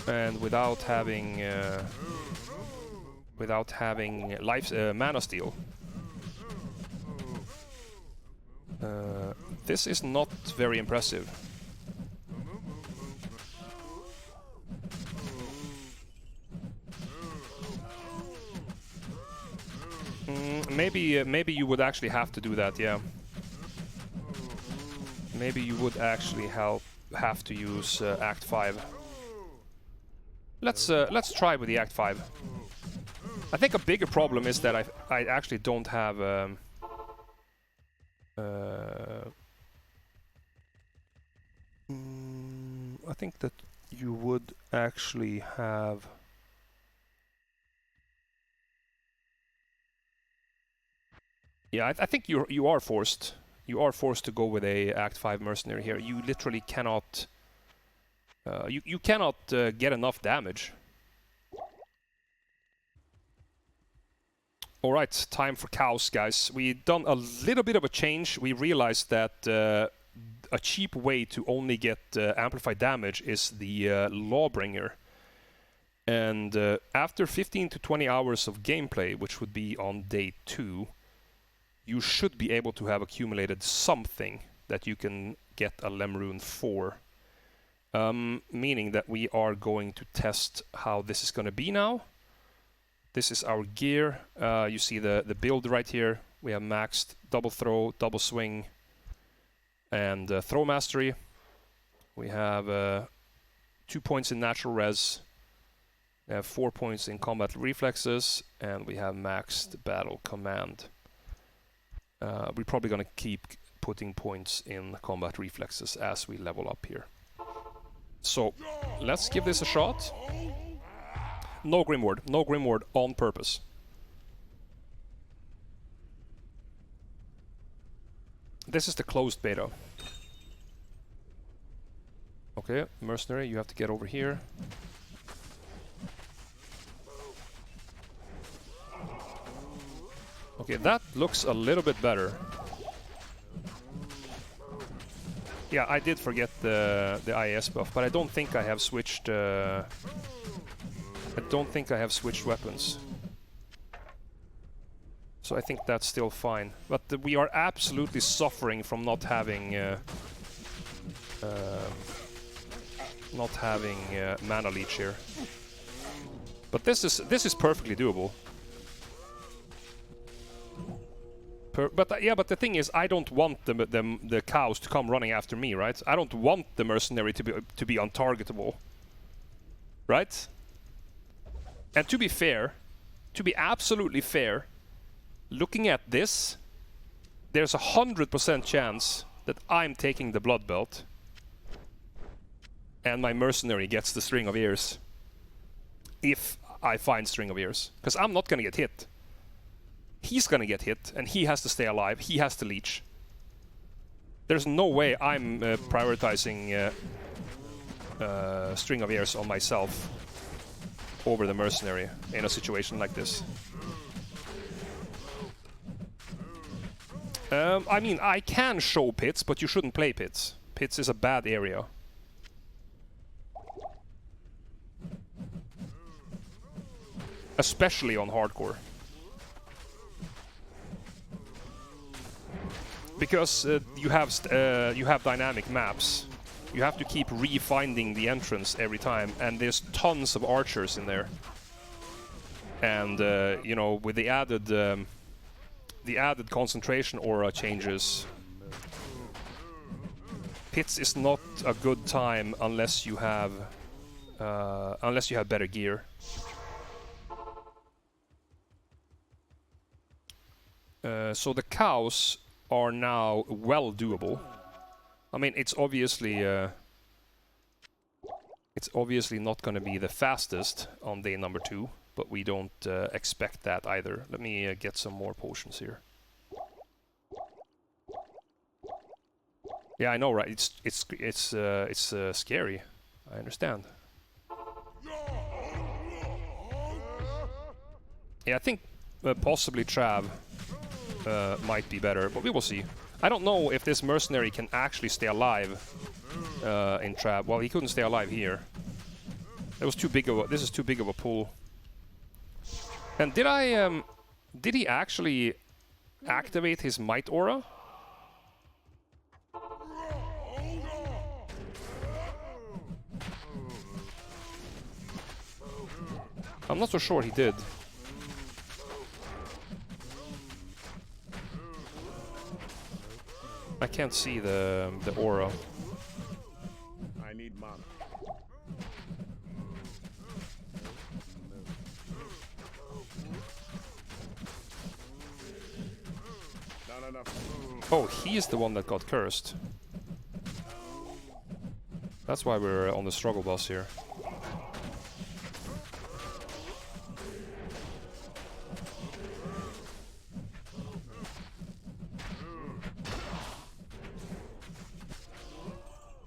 and without having life mana steal, this is not very impressive. Maybe you would actually have to do that, yeah. Maybe you would actually have to use Act 5. Let's try with the Act 5. I think a bigger problem is that I actually don't have I think that you would actually have... Yeah, I think you are forced. You are forced to go with a Act 5 mercenary here. You literally cannot... you cannot get enough damage. Alright, time for cows, guys. We've done a little bit of a change. We realized that a cheap way to only get amplified damage is the Lawbringer. And after 15 to 20 hours of gameplay, which would be on day 2, you should be able to have accumulated something that you can get a Lemrune for. Meaning that we are going to test how this is going to be now. This is our gear. You see the build right here. We have maxed double throw, double swing, and throw mastery. We have 2 points in natural res. We have 4 points in combat reflexes, and we have maxed battle command. We're probably going to keep putting points in combat reflexes as we level up here. So, let's give this a shot. No Grimward. No Grimward on purpose. This is the closed beta. Okay, Mercenary, you have to get over here. Okay, that looks a little bit better. Yeah, I did forget the IS buff, but I don't think I have switched. I don't think I have switched weapons. So I think that's still fine. But we are absolutely suffering from not having mana leech here. But this is perfectly doable. But the thing is, I don't want the cows to come running after me, right? I don't want the mercenary to be untargetable, right? And to be fair, to be absolutely fair, looking at this, there's 100% chance that I'm taking the blood belt, and my mercenary gets the string of ears. If I find string of ears, because I'm not gonna get hit. He's gonna get hit, and he has to stay alive. He has to leech. There's no way I'm prioritizing string of ears on myself over the mercenary in a situation like this. I mean, I can show pits, but you shouldn't play pits. Pits is a bad area. Especially on hardcore. Because you have dynamic maps, you have to keep refinding the entrance every time, and there's tons of archers in there. And you know, with the added concentration aura changes, pits is not a good time unless you have better gear. So the cows are now well doable. I mean, it's obviously not going to be the fastest on day number 2, but we don't expect that either. Let me get some more potions here. Yeah, I know, right? It's scary. I understand. Yeah, I think possibly Trav might be better, but we will see. I don't know if this mercenary can actually stay alive in Trav. Well, he couldn't stay alive here. It was too big of a. This is too big of a pool. And did he actually activate his might aura? I'm not so sure he did. I can't see the aura. I need mana. Not enough. Oh, he's the one that got cursed. That's why we're on the struggle bus here.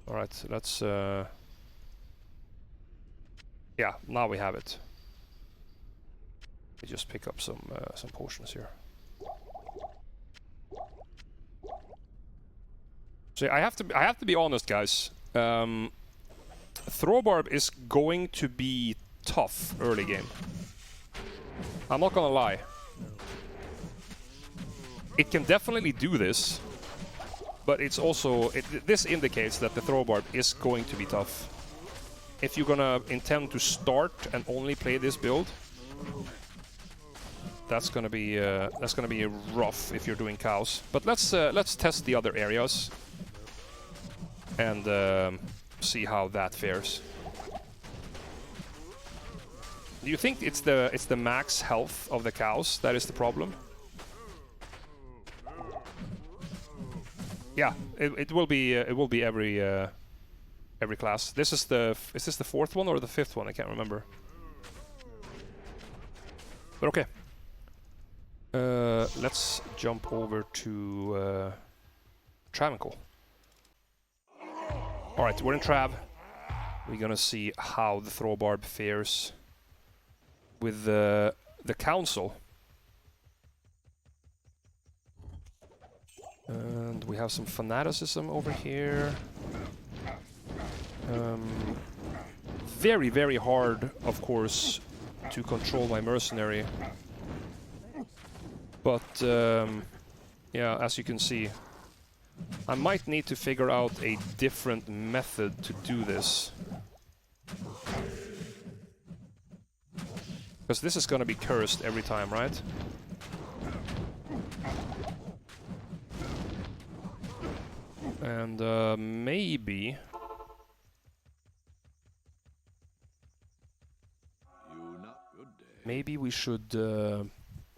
Alright, let's... Yeah, now we have it. me just pick up some potions here. So I have to be honest, guys. Throwbarb is going to be tough early game. I'm not gonna lie. It can definitely do this, but it's also this indicates that the throwbarb is going to be tough. If you're gonna intend to start and only play this build, that's gonna be rough if you're doing cows. But let's test the other areas and see how that fares. Do you think it's the max health of the cows that is the problem? Yeah, it will be every class. Is this the fourth one or the fifth one? I can't remember. But okay. Let's jump over to Travancore. Alright, we're in Trav. We're gonna see how the Throwbarb fares with the Council. And we have some fanaticism over here. Very, very hard, of course, to control my mercenary. But, yeah, as you can see, I might need to figure out a different method to do this. Because this is gonna be cursed every time, right? And, maybe... Maybe we should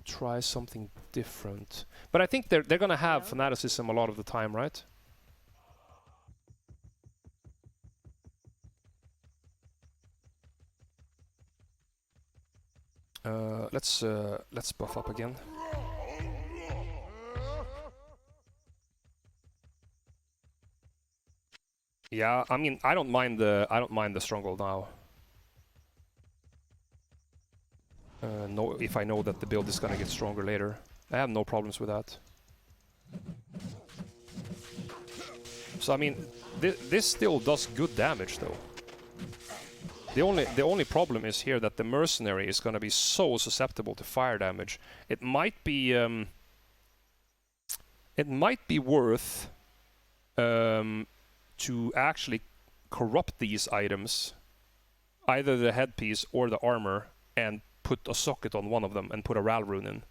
try something different. But I think they're gonna have fanaticism a lot of the time, right? Let's buff up again. Yeah, I mean, I don't mind the stronghold now. No, if I know that the build is gonna get stronger later, I have no problems with that. So I mean, this still does good damage though. The only problem is here that the mercenary is gonna be so susceptible to fire damage. It might be worth to actually corrupt these items, either the headpiece or the armor, and put a socket on one of them and put a Ral rune in,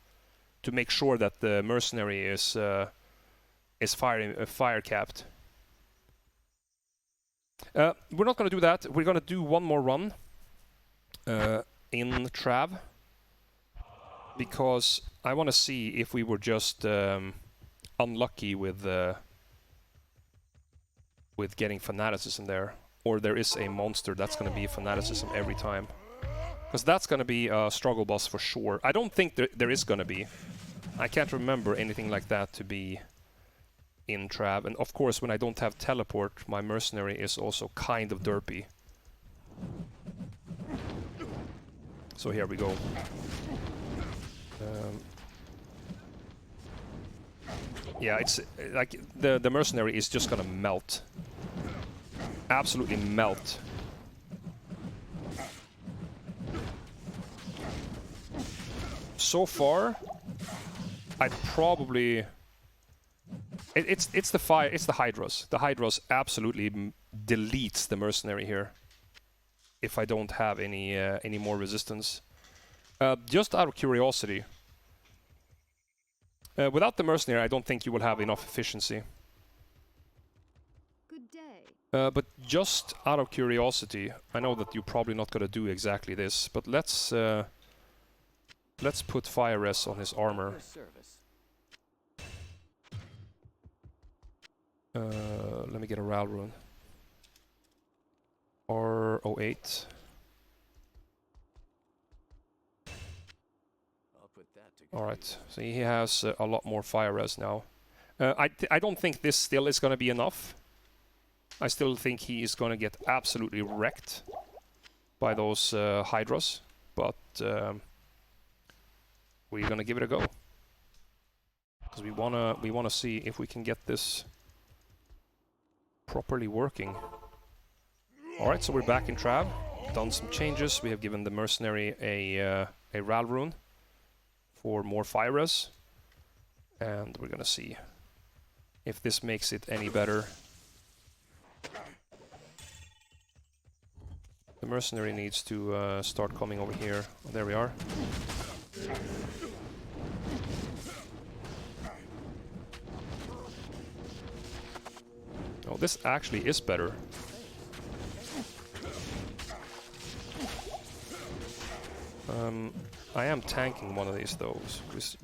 to make sure that the mercenary is fire capped. We're not going to do that. We're going to do one more run in Trav, because I want to see if we were just unlucky with getting fanaticism there, or there is a monster that's going to be fanaticism every time. Because that's going to be a struggle boss for sure. I don't think there is going to be. I can't remember anything like that to be in Trav. And of course, when I don't have teleport, my mercenary is also kind of derpy. So here we go. Yeah, it's like the mercenary is just gonna melt. Absolutely melt. So far, I'd probably... It's the Hydras. The Hydras absolutely deletes the mercenary here. If I don't have any more resistance. Just out of curiosity. Without the mercenary, I don't think you will have enough efficiency. Good day. But just out of curiosity, I know that you're probably not gonna do exactly this, but let's put fire res on his armor. Let me get a Ral rune. R08. Alright, so he has a lot more fire res now. I don't think this still is gonna be enough. I still think he is gonna get absolutely wrecked by those Hydras, but we're gonna give it a go. Because we wanna see if we can get this properly working. Alright, so we're back in Trav. Done some changes. We have given the mercenary a Ral rune for more fire res. And we're gonna see if this makes it any better. The mercenary needs to start coming over here. Oh, there we are. Oh, this actually is better. I am tanking one of these though,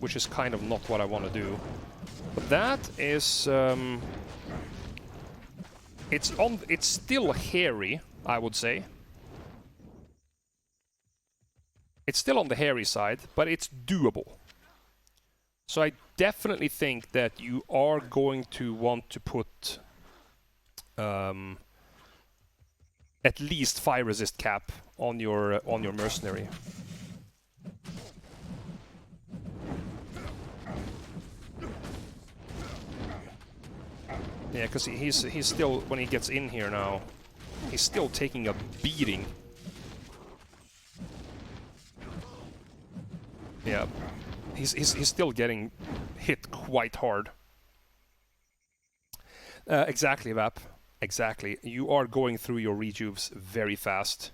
which is kind of not what I want to do. But that is... it's still hairy, I would say. It's still on the hairy side, but it's doable. So I definitely think that you are going to want to put at least fire resist cap on your mercenary. Yeah, because he's still, when he gets in here now, he's still taking a beating. Yeah, he's still getting hit quite hard. Exactly, Vap. Exactly. You are going through your rejuves very fast.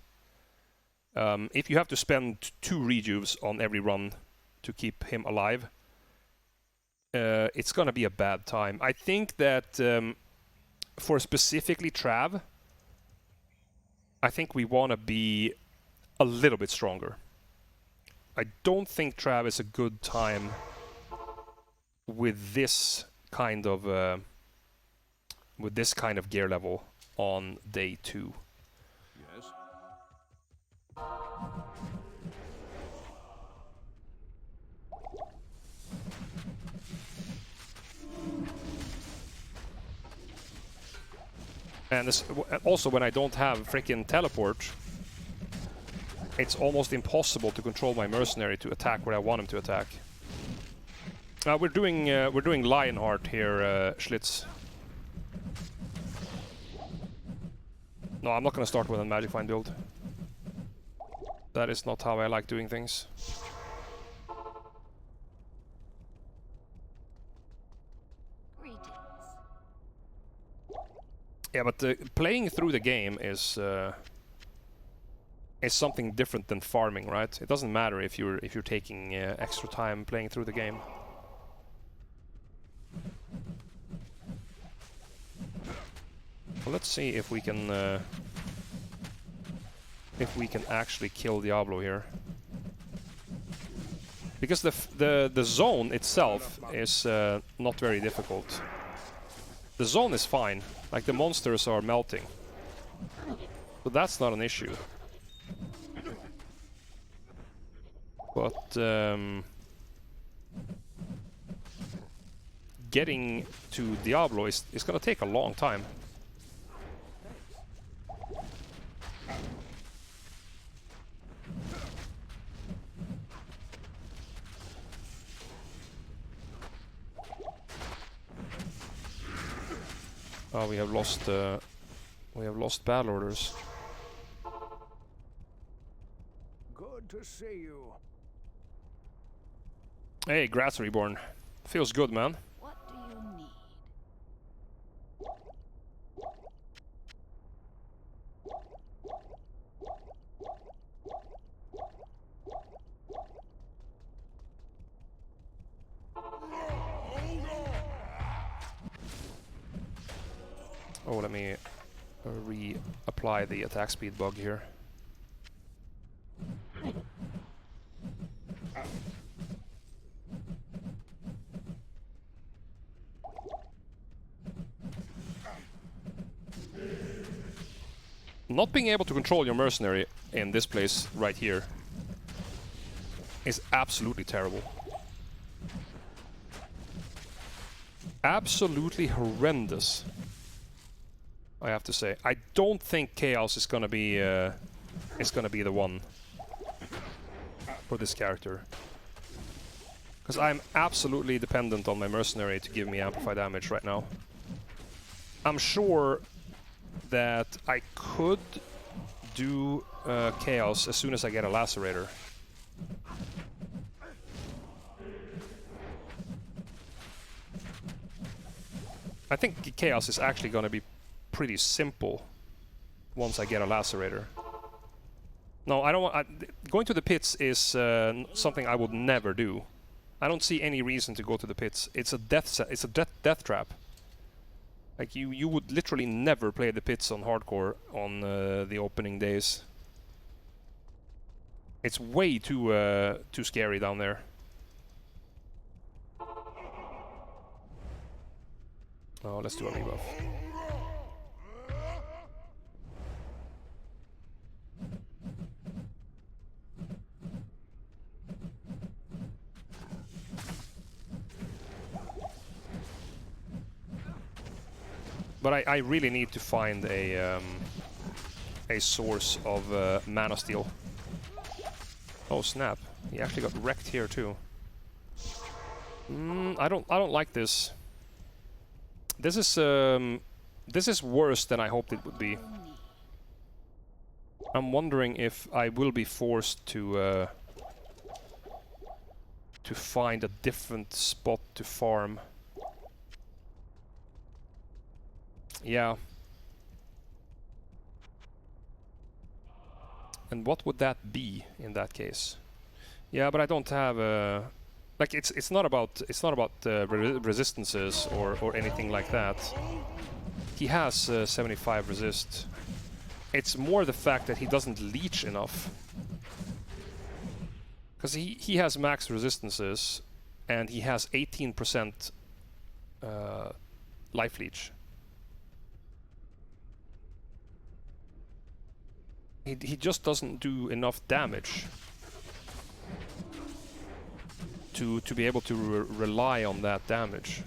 If you have to spend 2 rejuves on every run to keep him alive, it's gonna be a bad time. I think that for specifically Trav, I think we want to be a little bit stronger. I don't think Trav is a good time with this kind of gear level on day 2. Yes. And this, also when I don't have frickin' teleport, it's almost impossible to control my mercenary to attack where I want him to attack. We're doing Lionheart here, Schlitz. No, I'm not gonna start with a Magic Find build. That is not how I like doing things. Yeah, but playing through the game is something different than farming, right? It doesn't matter if you're taking extra time playing through the game. Well, let's see if we can actually kill Diablo here, because the zone itself is not very difficult. The zone is fine, like the monsters are melting, so that's not an issue. But getting to Diablo is gonna take a long time. Oh, we have lost battle orders. Good to see you. Hey, Graz Reborn. Feels good, man. What do you need? Oh, let me reapply the attack speed bug here. Not being able to control your mercenary in this place right here is absolutely terrible. Absolutely horrendous, I have to say. I don't think Chaos is gonna be the one for this character. Because I'm absolutely dependent on my mercenary to give me amplify damage right now. I'm sure that I could do Chaos as soon as I get a Lacerator. I think Chaos is actually going to be pretty simple once I get a Lacerator. No, I don't want... going to the pits is something I would never do. I don't see any reason to go to the pits. It's a death trap. Like, you would literally never play the pits on hardcore on the opening days. It's way too scary down there. Oh, let's do a rebuff. But I really need to find a source of mana steel. Oh snap! He actually got wrecked here too. I don't like this. This is worse than I hoped it would be. I'm wondering if I will be forced to find a different spot to farm. Yeah. And what would that be in that case? Yeah, but I don't have a... Like, it's not about resistances or anything like that. He has 75 resist. It's more the fact that he doesn't leech enough. Because he has max resistances and he has 18% life leech. He just doesn't do enough damage to be able to rely on that damage.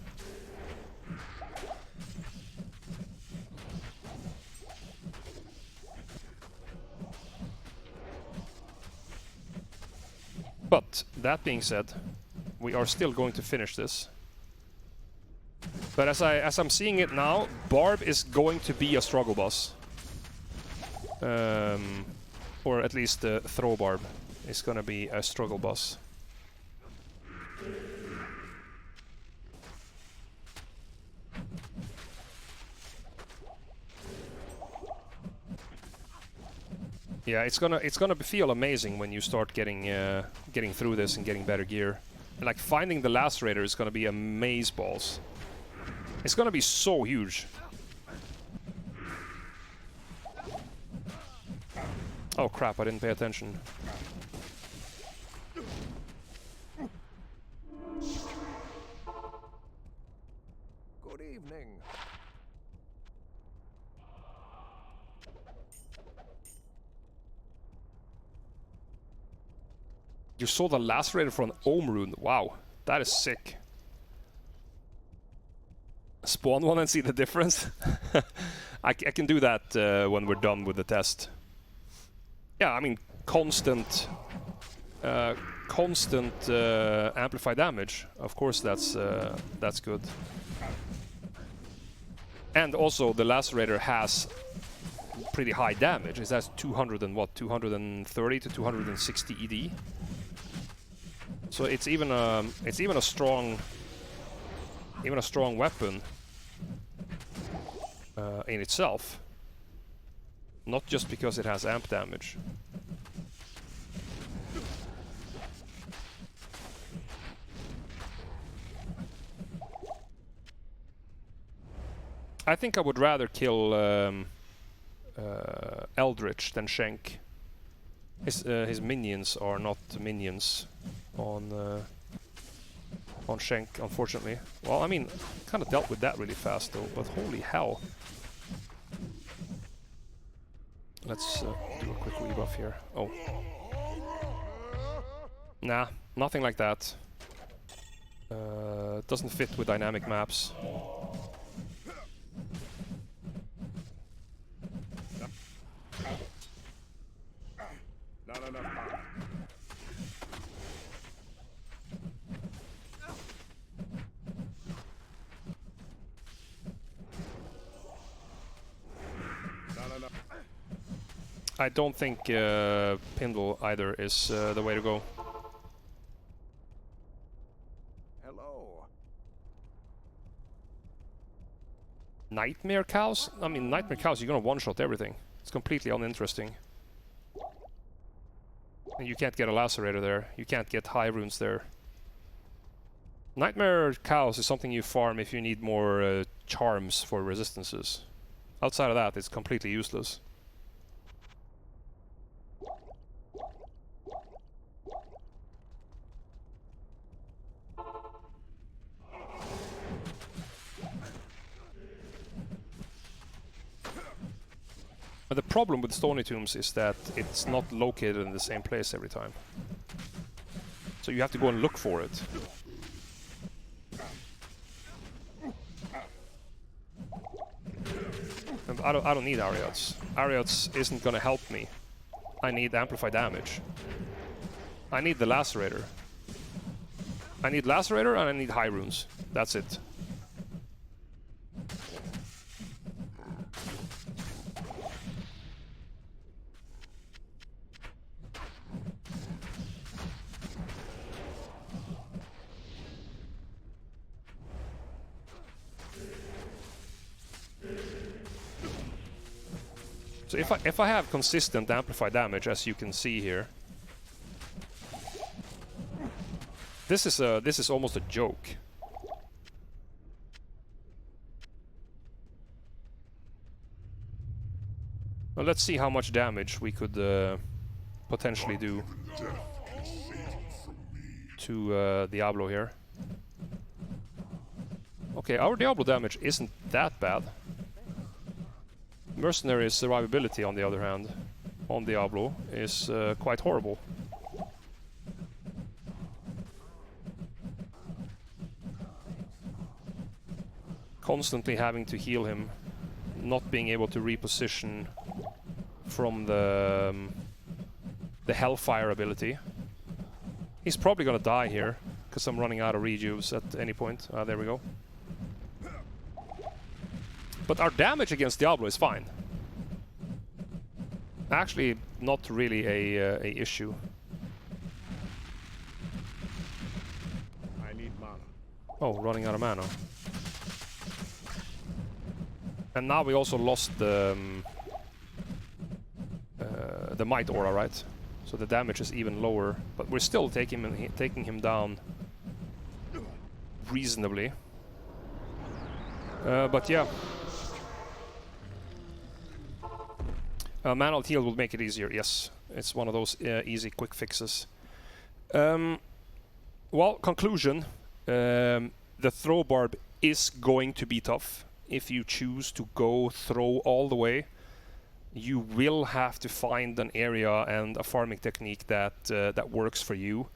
But that being said, we are still going to finish this. But as I'm seeing it now, Barb is going to be a struggle boss. Or at least Throw Barb is gonna be a struggle boss. Yeah, it's gonna feel amazing when you start getting through this and getting better gear. And like finding the Lacerator is gonna be amazeballs. It's gonna be so huge. Oh crap, I didn't pay attention. Good evening. You saw the Lacerator for an Ohm rune. Wow, that is sick. Spawn one and see the difference? I can do that when we're done with the test. Yeah, I mean, constant amplify damage. Of course, that's good. And also, the Lacerator has pretty high damage. It has 200 and what? 230 to 260 ED. So it's even a strong weapon in itself. Not just because it has amp damage. I think I would rather kill Eldritch than Shank. His minions are not minions on Shank, unfortunately. Well, I mean, kind of dealt with that really fast though, but holy hell. Let's do a quick rebuff here. Oh. Nah, nothing like that. Doesn't fit with dynamic maps. I don't think Pindle either is the way to go. Hello. Nightmare cows? I mean, nightmare cows, you're gonna one-shot everything. It's completely uninteresting. And you can't get a lacerator there. You can't get high runes there. Nightmare cows is something you farm if you need more charms for resistances. Outside of that, it's completely useless. But the problem with Stony Tombs is that it's not located in the same place every time. So you have to go and look for it. And I don't need Ariots. Ariots isn't gonna help me. I need amplify damage. I need the Lacerator. I need Lacerator and I need high runes. That's it. So if I have consistent amplify damage, as you can see here, this is almost a joke. Well, let's see how much damage we could potentially do to Diablo here. Okay, our Diablo damage isn't that bad. Mercenary's survivability, on the other hand, on Diablo, is quite horrible. Constantly having to heal him, not being able to reposition from the Hellfire ability. He's probably gonna die here, because I'm running out of rejuves at any point. There we go. But our damage against Diablo is fine. Actually, not really a issue. I need mana. Oh, running out of mana. And now we also lost the Might Aura, right? So the damage is even lower, but we're still taking him down reasonably. But yeah. Manual heal will make it easier, yes. It's one of those easy, quick fixes. Well, conclusion. The throw barb is going to be tough. If you choose to go throw all the way, you will have to find an area and a farming technique that that works for you.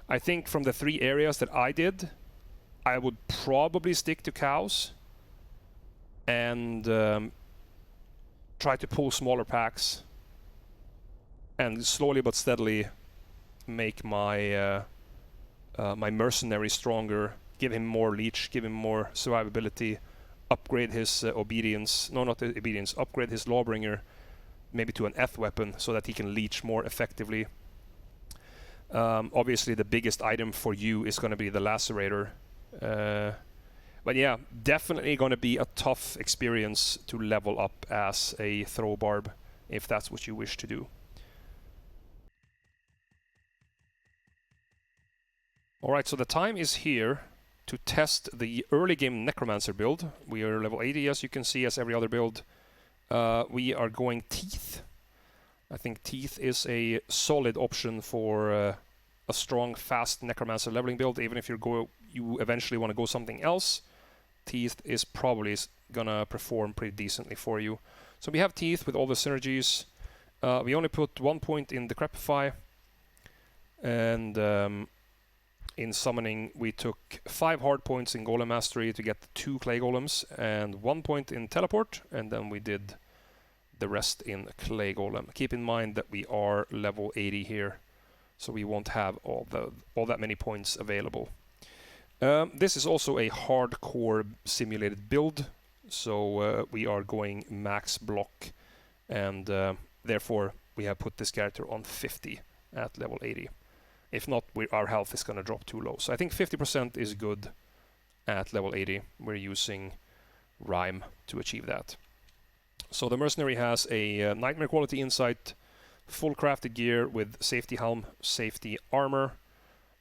I think from the 3 areas that I did, I would probably stick to cows and try to pull smaller packs and slowly but steadily make my my mercenary stronger, give him more leech, give him more survivability, upgrade his obedience, no, not obedience, upgrade his lawbringer maybe to an F weapon so that he can leech more effectively. Obviously the biggest item for you is going to be the lacerator. But yeah, definitely going to be a tough experience to level up as a throw barb, if that's what you wish to do. Alright, so the time is here to test the early game Necromancer build. We are level 80, as you can see, as every other build. We are going Teeth. I think Teeth is a solid option for a strong, fast Necromancer leveling build, even if you eventually want to go something else. Teeth is probably gonna perform pretty decently for you. So we have Teeth with all the synergies. We only put 1 point in Decrepify, and in summoning we took 5 hard points in Golem Mastery to get 2 Clay Golems, and 1 point in Teleport, and then we did the rest in Clay Golem. Keep in mind that we are level 80 here, so we won't have all that many points available. This is also a hardcore simulated build, so we are going max block, and therefore we have put this character on 50 at level 80. If not, our health is going to drop too low. So I think 50% is good at level 80. We're using Rhyme to achieve that. So the mercenary has a Nightmare quality insight, full crafted gear with safety helm, safety armor,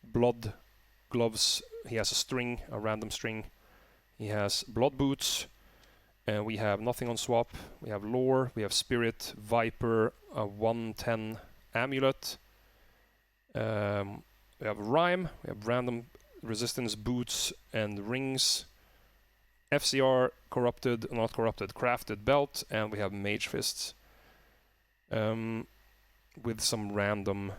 blood gloves. He has a string, a random string. He has blood boots. We have nothing on swap. We have lore. We have spirit, viper, a 110 amulet. We have rhyme. We have random resistance boots and rings. FCR, corrupted, not corrupted, crafted belt, and we have mage fists. With some random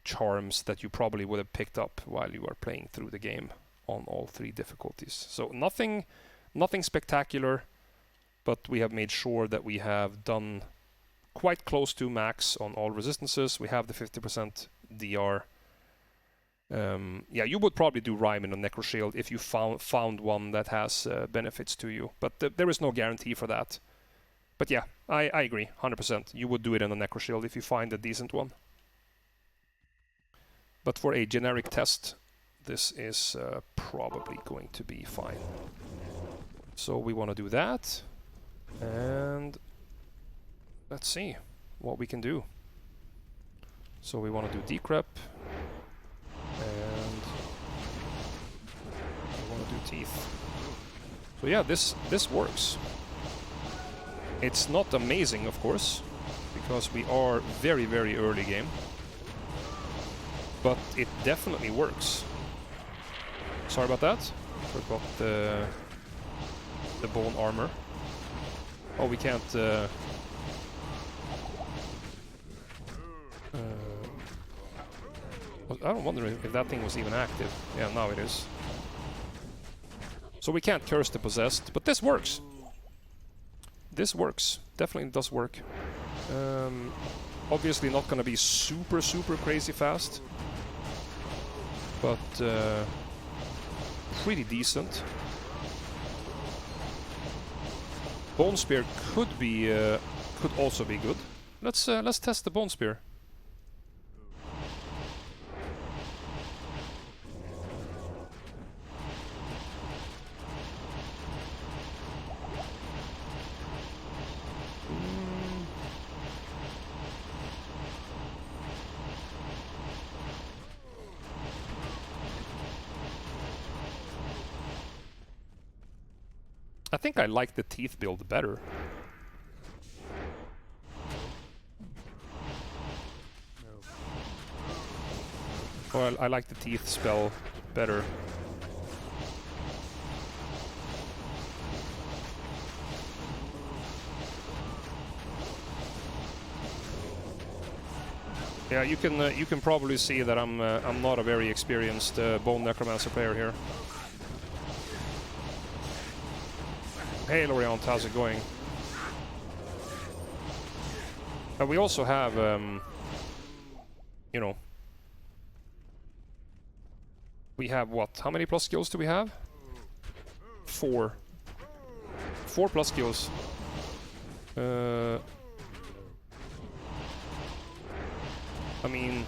charms that you probably would have picked up while you are playing through the game on all 3 difficulties. So nothing spectacular, but we have made sure that we have done quite close to max on all resistances. We have the 50% DR. Yeah, you would probably do Rhyme in a Necro Shield if you found one that has benefits to you, but there is no guarantee for that. But yeah, I agree, 100%. You would do it in a Necro Shield if you find a decent one. But for a generic test, this is probably going to be fine. So we want to do that, and let's see what we can do. So we want to do decrep, and we want to do teeth. So yeah, this works. It's not amazing, of course, because we are very, very early game. But it definitely works. Sorry about that. Forgot the bone armor. Oh, we can't... I don't wonder if that thing was even active. Yeah, now it is. So we can't curse the possessed, but this works. This works. Definitely does work. Obviously not gonna be super, super crazy fast. But pretty decent. Bone Spear could also be good. Let's test the Bone Spear. I think I like the teeth build better. Well, I like the teeth spell better. Yeah, you can probably see that I'm not a very experienced Bone Necromancer player here. Hey Loriant, how's it going? And we also have, you know, we have what? How many plus skills do we have? 4. 4 plus skills. I mean,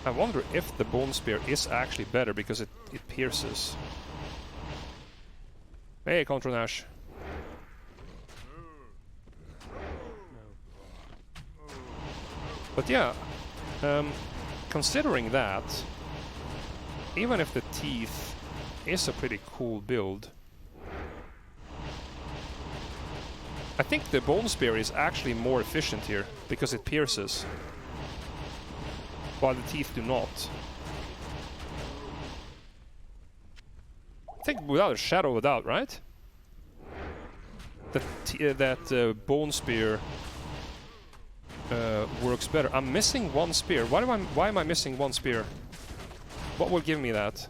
I wonder if the Bone Spear is actually better because it pierces. Hey, Contra Nash. But yeah, considering that, even if the teeth is a pretty cool build, I think the Bone Spear is actually more efficient here because it pierces, while the teeth do not. I think without a shadow of a doubt, right? That Bone Spear works better. I'm missing 1 spear. Why am I missing 1 spear? What will give me that?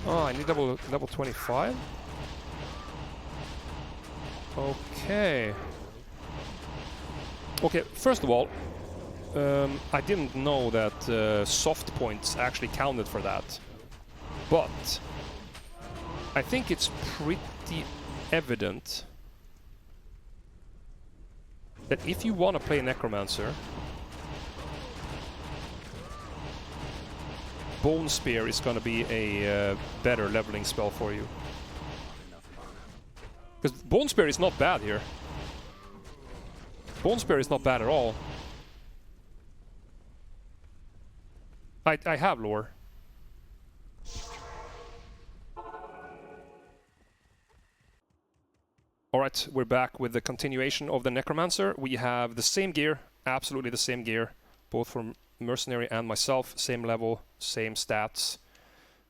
Oh, I need level 25? Okay. Okay, first of all, I didn't know that soft points actually counted for that. But I think it's pretty evident that if you want to play Necromancer, Bone Spear is going to be a better leveling spell for you. Because Bone Spear is not bad here. Bone Spear is not bad at all. I have lore. Alright, we're back with the continuation of the Necromancer. We have the same gear, absolutely the same gear, both from Mercenary and myself, same level, same stats.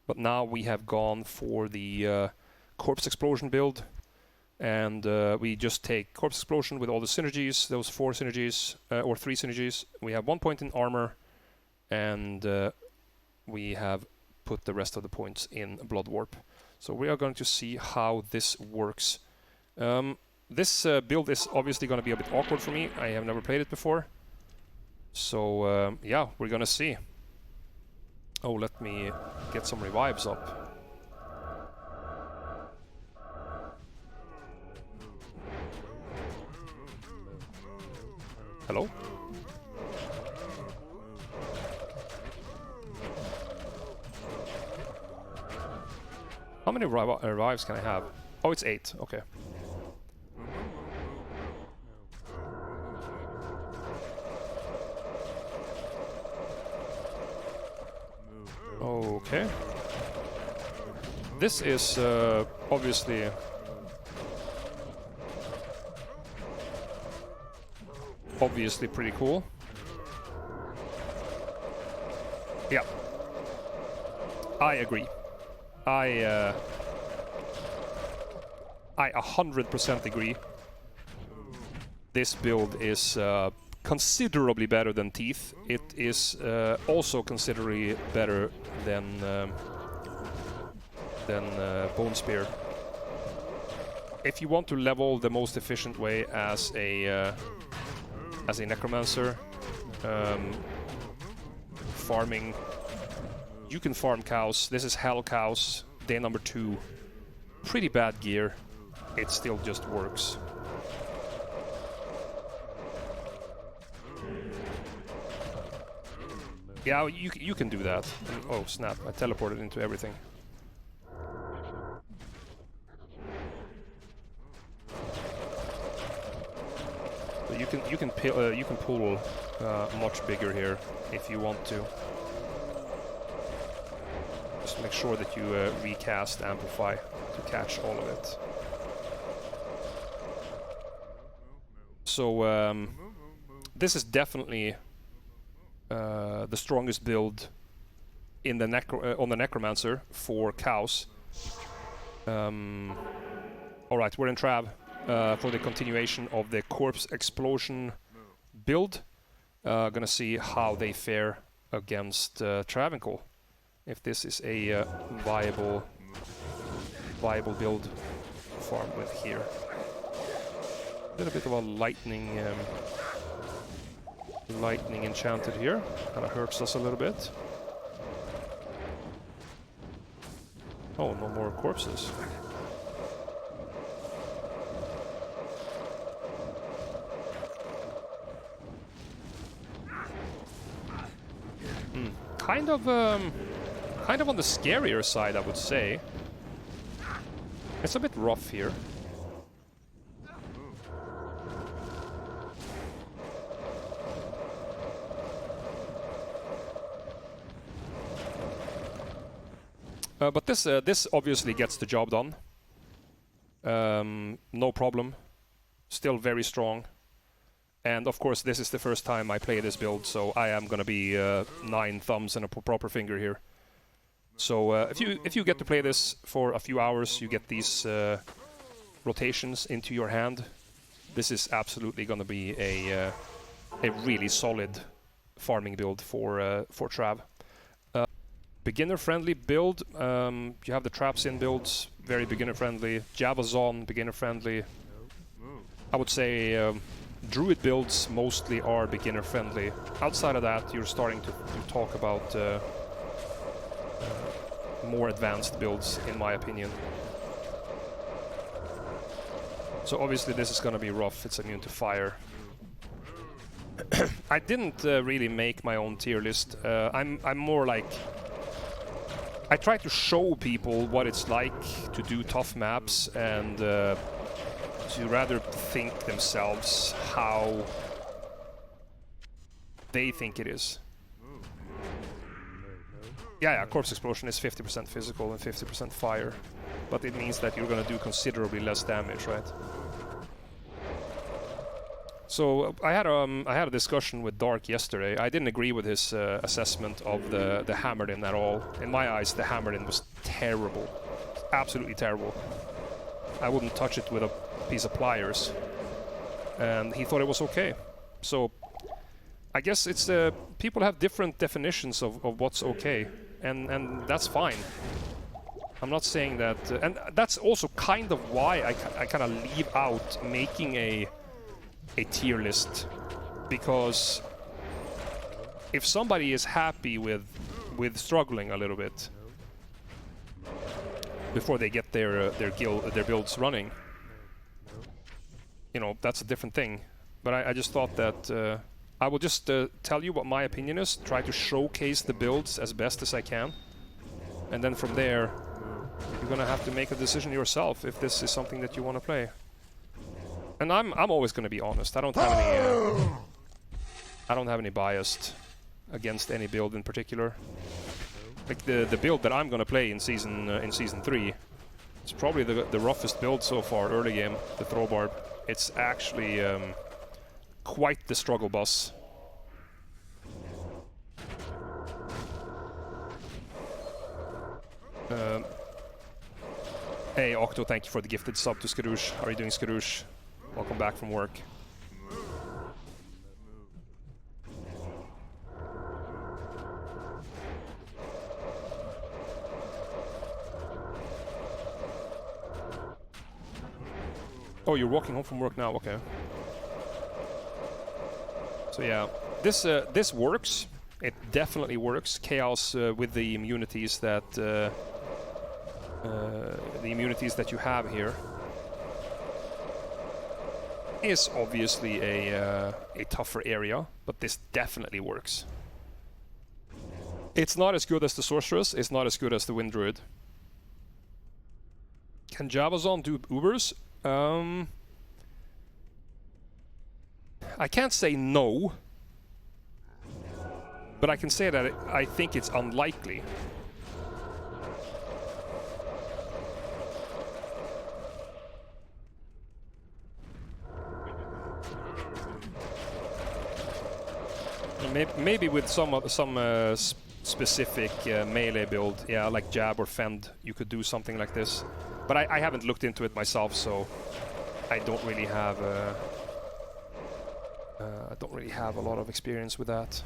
But now we have gone for the Corpse Explosion build, and we just take Corpse Explosion with all the synergies, those 4 synergies, or 3 synergies. We have 1 point in armor, and we have put the rest of the points in Blood Warp. So we are going to see how this works. This build is obviously going to be a bit awkward for me. I have never played it before. So yeah, we're gonna see. Oh, let me get some revives up. Hello? How many revives can I have? Oh, it's 8. Okay. Okay. This is obviously pretty cool. Yeah. I agree. I 100% agree. This build is considerably better than Teeth. It is also considerably better than Bone Spear. If you want to level the most efficient way as a Necromancer, farming, you can farm cows. This is Hell Cows, day number 2. Pretty bad gear. It still just works. Yeah, you can do that. And, oh snap! I teleported into everything. So you can pull much bigger here if you want to. Just make sure that you recast Amplify to catch all of it. So this is definitely the strongest build in the on the Necromancer for cows. Alright, we're in Trav for the continuation of the Corpse Explosion build. Gonna see how they fare against Travancore. If this is a viable build to farm with here. A little bit of a lightning enchanted here. Kind of hurts us a little bit. Oh, no more corpses. Kind of on the scarier side, I would say. It's a bit rough here. But this obviously gets the job done. No problem. Still very strong. And of course, this is the first time I play this build, so I am gonna be 9 thumbs and a proper finger here. So if you get to play this for a few hours, you get these rotations into your hand. This is absolutely gonna be a really solid farming build for Trav. Beginner-friendly build. You have the traps in builds, very beginner-friendly. Javazon, beginner-friendly. I would say Druid builds mostly are beginner friendly. Outside of that, you're starting to talk about more advanced builds, in my opinion. So obviously this is going to be rough. It's immune to fire. I didn't really make my own tier list. I'm more like, I try to show people what it's like to do tough maps and to rather think themselves how they think it is. Yeah, Corpse Explosion is 50% physical and 50% fire, but it means that you're gonna do considerably less damage, right? So I had a discussion with Dark yesterday. I didn't agree with his assessment of the Hammered-In at all. In my eyes, the Hammered-In was terrible, absolutely terrible. I wouldn't touch it with a piece of pliers, and he thought it was okay. So I guess it's people have different definitions of what's okay, and that's fine. I'm not saying that, and that's also kind of why I kind of leave out making a tier list, because if somebody is happy with struggling a little bit before they get their builds running, you know, that's a different thing. But I just thought that I will just tell you what my opinion is, try to showcase the builds as best as I can, and then from there you're gonna have to make a decision yourself if this is something that you want to play. And I'm always going to be honest. I don't have any bias against any build in particular. Like the build that I'm going to play in season 3, it's probably the roughest build so far. Early game, the throw barb. It's actually quite the struggle bus. Hey Octo, thank you for the gifted sub to Skadoosh. How are you doing, Skadoosh? Welcome back from work. Oh, you're walking home from work now, okay. So yeah, this works. It definitely works. Chaos with the immunities that you have here is obviously a tougher area, but this definitely works. It's not as good as the Sorceress, it's not as good as the Wind Druid. Can Javazon do Ubers? I can't say no, but I can say that I think it's unlikely. Maybe with some specific melee build, yeah, like jab or fend, you could do something like this. But I haven't looked into it myself, so I don't really have a lot of experience with that.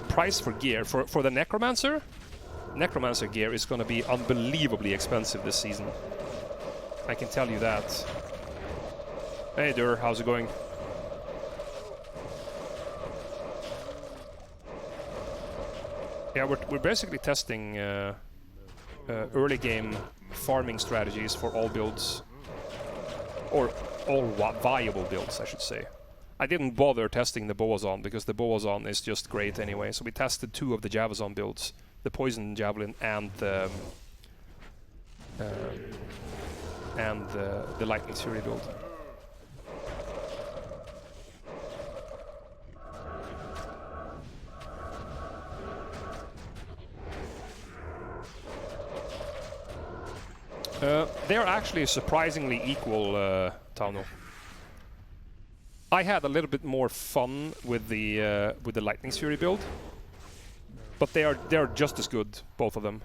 Price for gear for the Necromancer. Necromancer gear is going to be unbelievably expensive this season. I can tell you that. Hey Dur, how's it going? Yeah, we're basically testing early game farming strategies for all builds, or all viable builds, I should say. I didn't bother testing the Boazon because the Boazon is just great anyway. So we tested 2 of the Javazon builds, the Poison Javelin and the Lightning Fury build. They are actually surprisingly equal, Tauno. I had a little bit more fun with the Lightning Fury build, but they are just as good, both of them.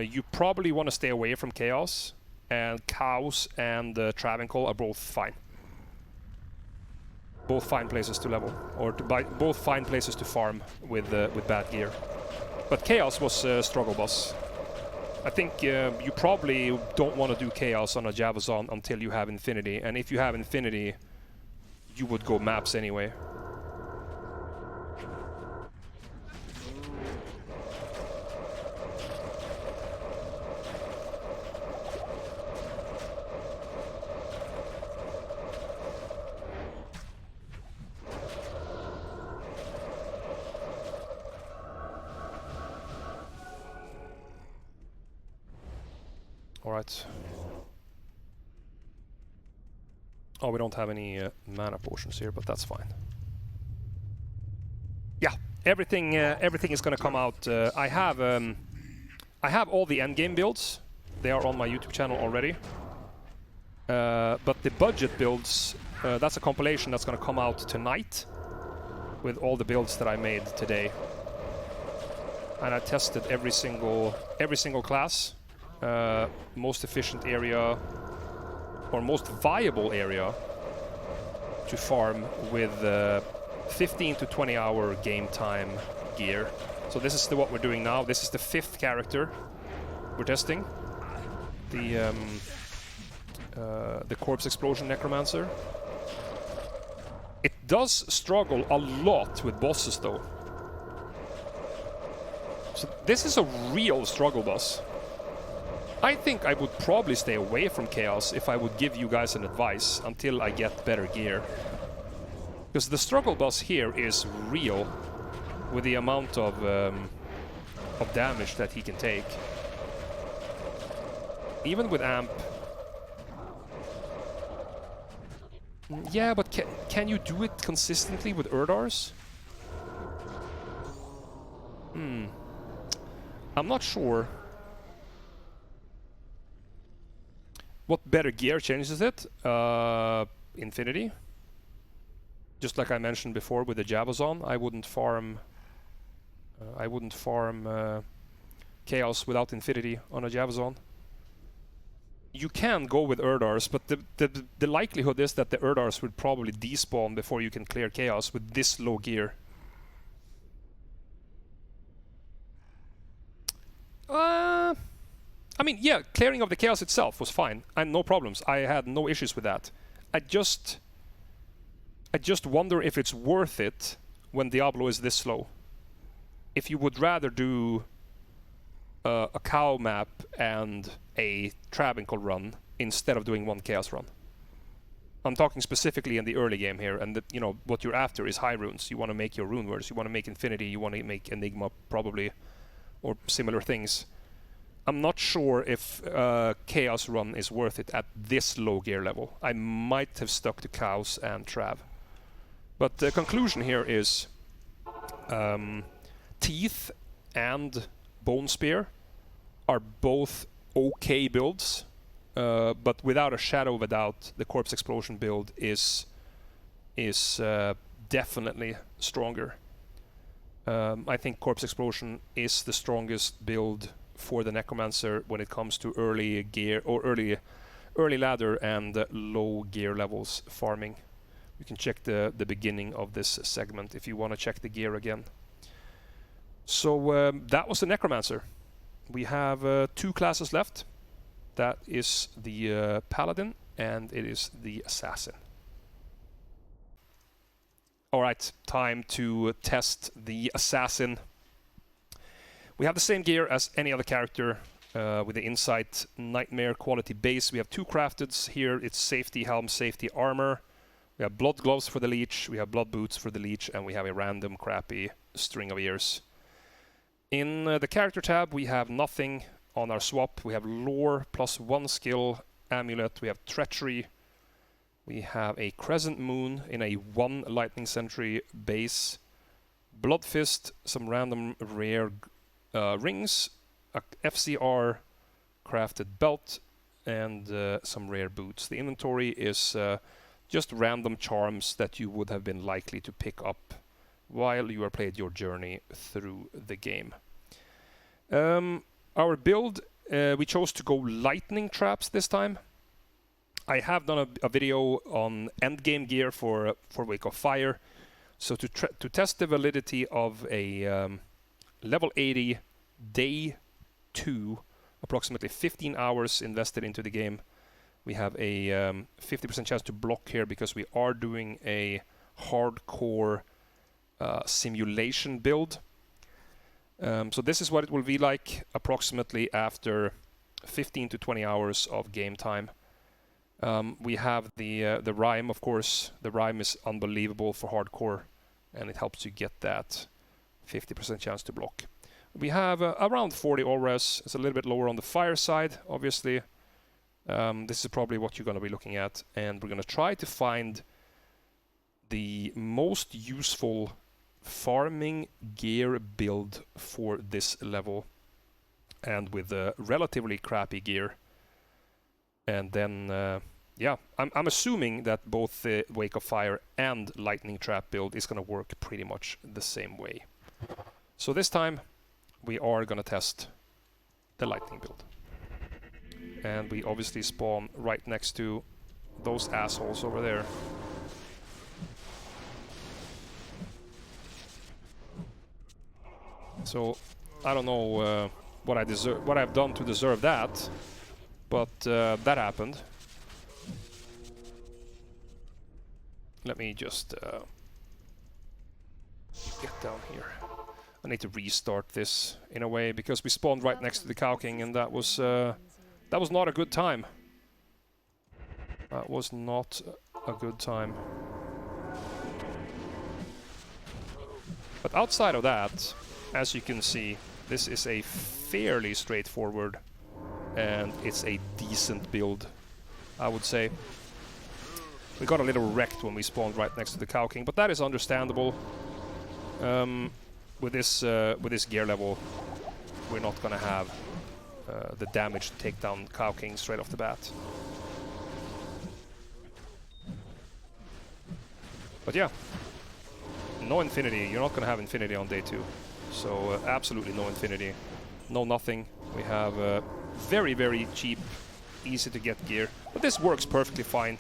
You probably want to stay away from Chaos, and Chaos and Travancore are both fine. Both fine places to level, or to buy, both fine places to farm with bad gear. But Chaos was struggle boss. I think you probably don't want to do Chaos on a Javazon until you have Infinity, and if you have Infinity, you would go maps anyway. Alright. Oh, we don't have any mana potions here, but that's fine. Yeah, everything is gonna come out. I have all the endgame builds. They are on my YouTube channel already. But the budget builds, that's a compilation that's gonna come out tonight with all the builds that I made today. And I tested every single class. Most efficient area or most viable area to farm with 15 to 20 hour game time gear. So this is what we're doing now. This is the 5th character we're testing. The Corpse Explosion Necromancer. It does struggle a lot with bosses though. So this is a real struggle boss. I think I would probably stay away from Chaos if I would give you guys an advice until I get better gear. Because the struggle boss here is real with the amount of damage that he can take. Even with Amp. Yeah, but can you do it consistently with Urdars? I'm not sure. What better gear changes it? Infinity. Just like I mentioned before with the Javazon, I wouldn't farm Chaos without Infinity on a Javazon. You can go with Urdars, but the likelihood is that the Urdars would probably despawn before you can clear Chaos with this low gear. I mean, yeah, clearing of the Chaos itself was fine, and no problems. I had no issues with that. I just wonder if it's worth it when Diablo is this slow. If you would rather do a cow map and a Travincal run instead of doing one Chaos run. I'm talking specifically in the early game here, and you know what you're after is high runes. You want to make your rune words, you want to make Infinity, you want to make Enigma probably, or similar things. I'm not sure if Chaos run is worth it at this low gear level. I might have stuck to cows and Trav. But the conclusion here is Teeth and Bone Spear are both okay builds, but without a shadow of a doubt, the Corpse Explosion build is definitely stronger. I think Corpse Explosion is the strongest build for the Necromancer when it comes to early gear or early ladder and low gear levels farming. You can check the beginning of this segment if you want to check the gear again. So that was the Necromancer. We have 2 classes left. That is the Paladin and it is the Assassin. Alright, time to test the Assassin. We have the same gear as any other character with the Insight Nightmare quality base. We have 2 crafteds here. It's Safety Helm, Safety Armor. We have Blood Gloves for the Leech, we have Blood Boots for the Leech, and we have a random crappy String of Ears. In the Character tab, we have nothing on our swap. We have Lore plus 1 skill, Amulet, we have Treachery. We have a Crescent Moon in a 1 Lightning Sentry base. Blood Fist, some random rare rings, a FCR crafted belt, and some rare boots. The inventory is just random charms that you would have been likely to pick up while you are played your journey through the game. Our build, we chose to go lightning traps this time. I have done a video on endgame gear for Wake of Fire. So to test the validity of a level 80 day 2 approximately 15 hours invested into the game. We have a 50% chance to block here because we are doing a hardcore simulation build. So this is what it will be like approximately after 15 to 20 hours of game time. We have the rhyme, of course. The rhyme is unbelievable for hardcore, and it helps you get that 50% chance to block. We have around 40 ores. It's a little bit lower on the fire side, obviously. This is probably what you're going to be looking at, and we're going to try to find the most useful farming gear build for this level, and with relatively crappy gear. And then yeah, I'm assuming that both the Wake of Fire and Lightning Trap build is going to work pretty much the same way. So this time we are going to test the Lightning build, and we obviously spawn right next to those assholes over there. So I don't know what I deserve, what I've done to deserve that, but that happened. Let me just get down here. I need to restart this in a way because we spawned right next to the Cow King, and that was not a good time. That was not a good time. But outside of that, as you can see, this is a fairly straightforward, and it's a decent build, I would say. We got a little wrecked when we spawned right next to the Cow King, but that is understandable. With this gear level, we're not gonna have the damage to take down Cow King straight off the bat. But yeah, no infinity. You're not gonna have infinity on day 2. So absolutely no infinity, no nothing. We have very, very cheap, easy to get gear. But this works perfectly fine.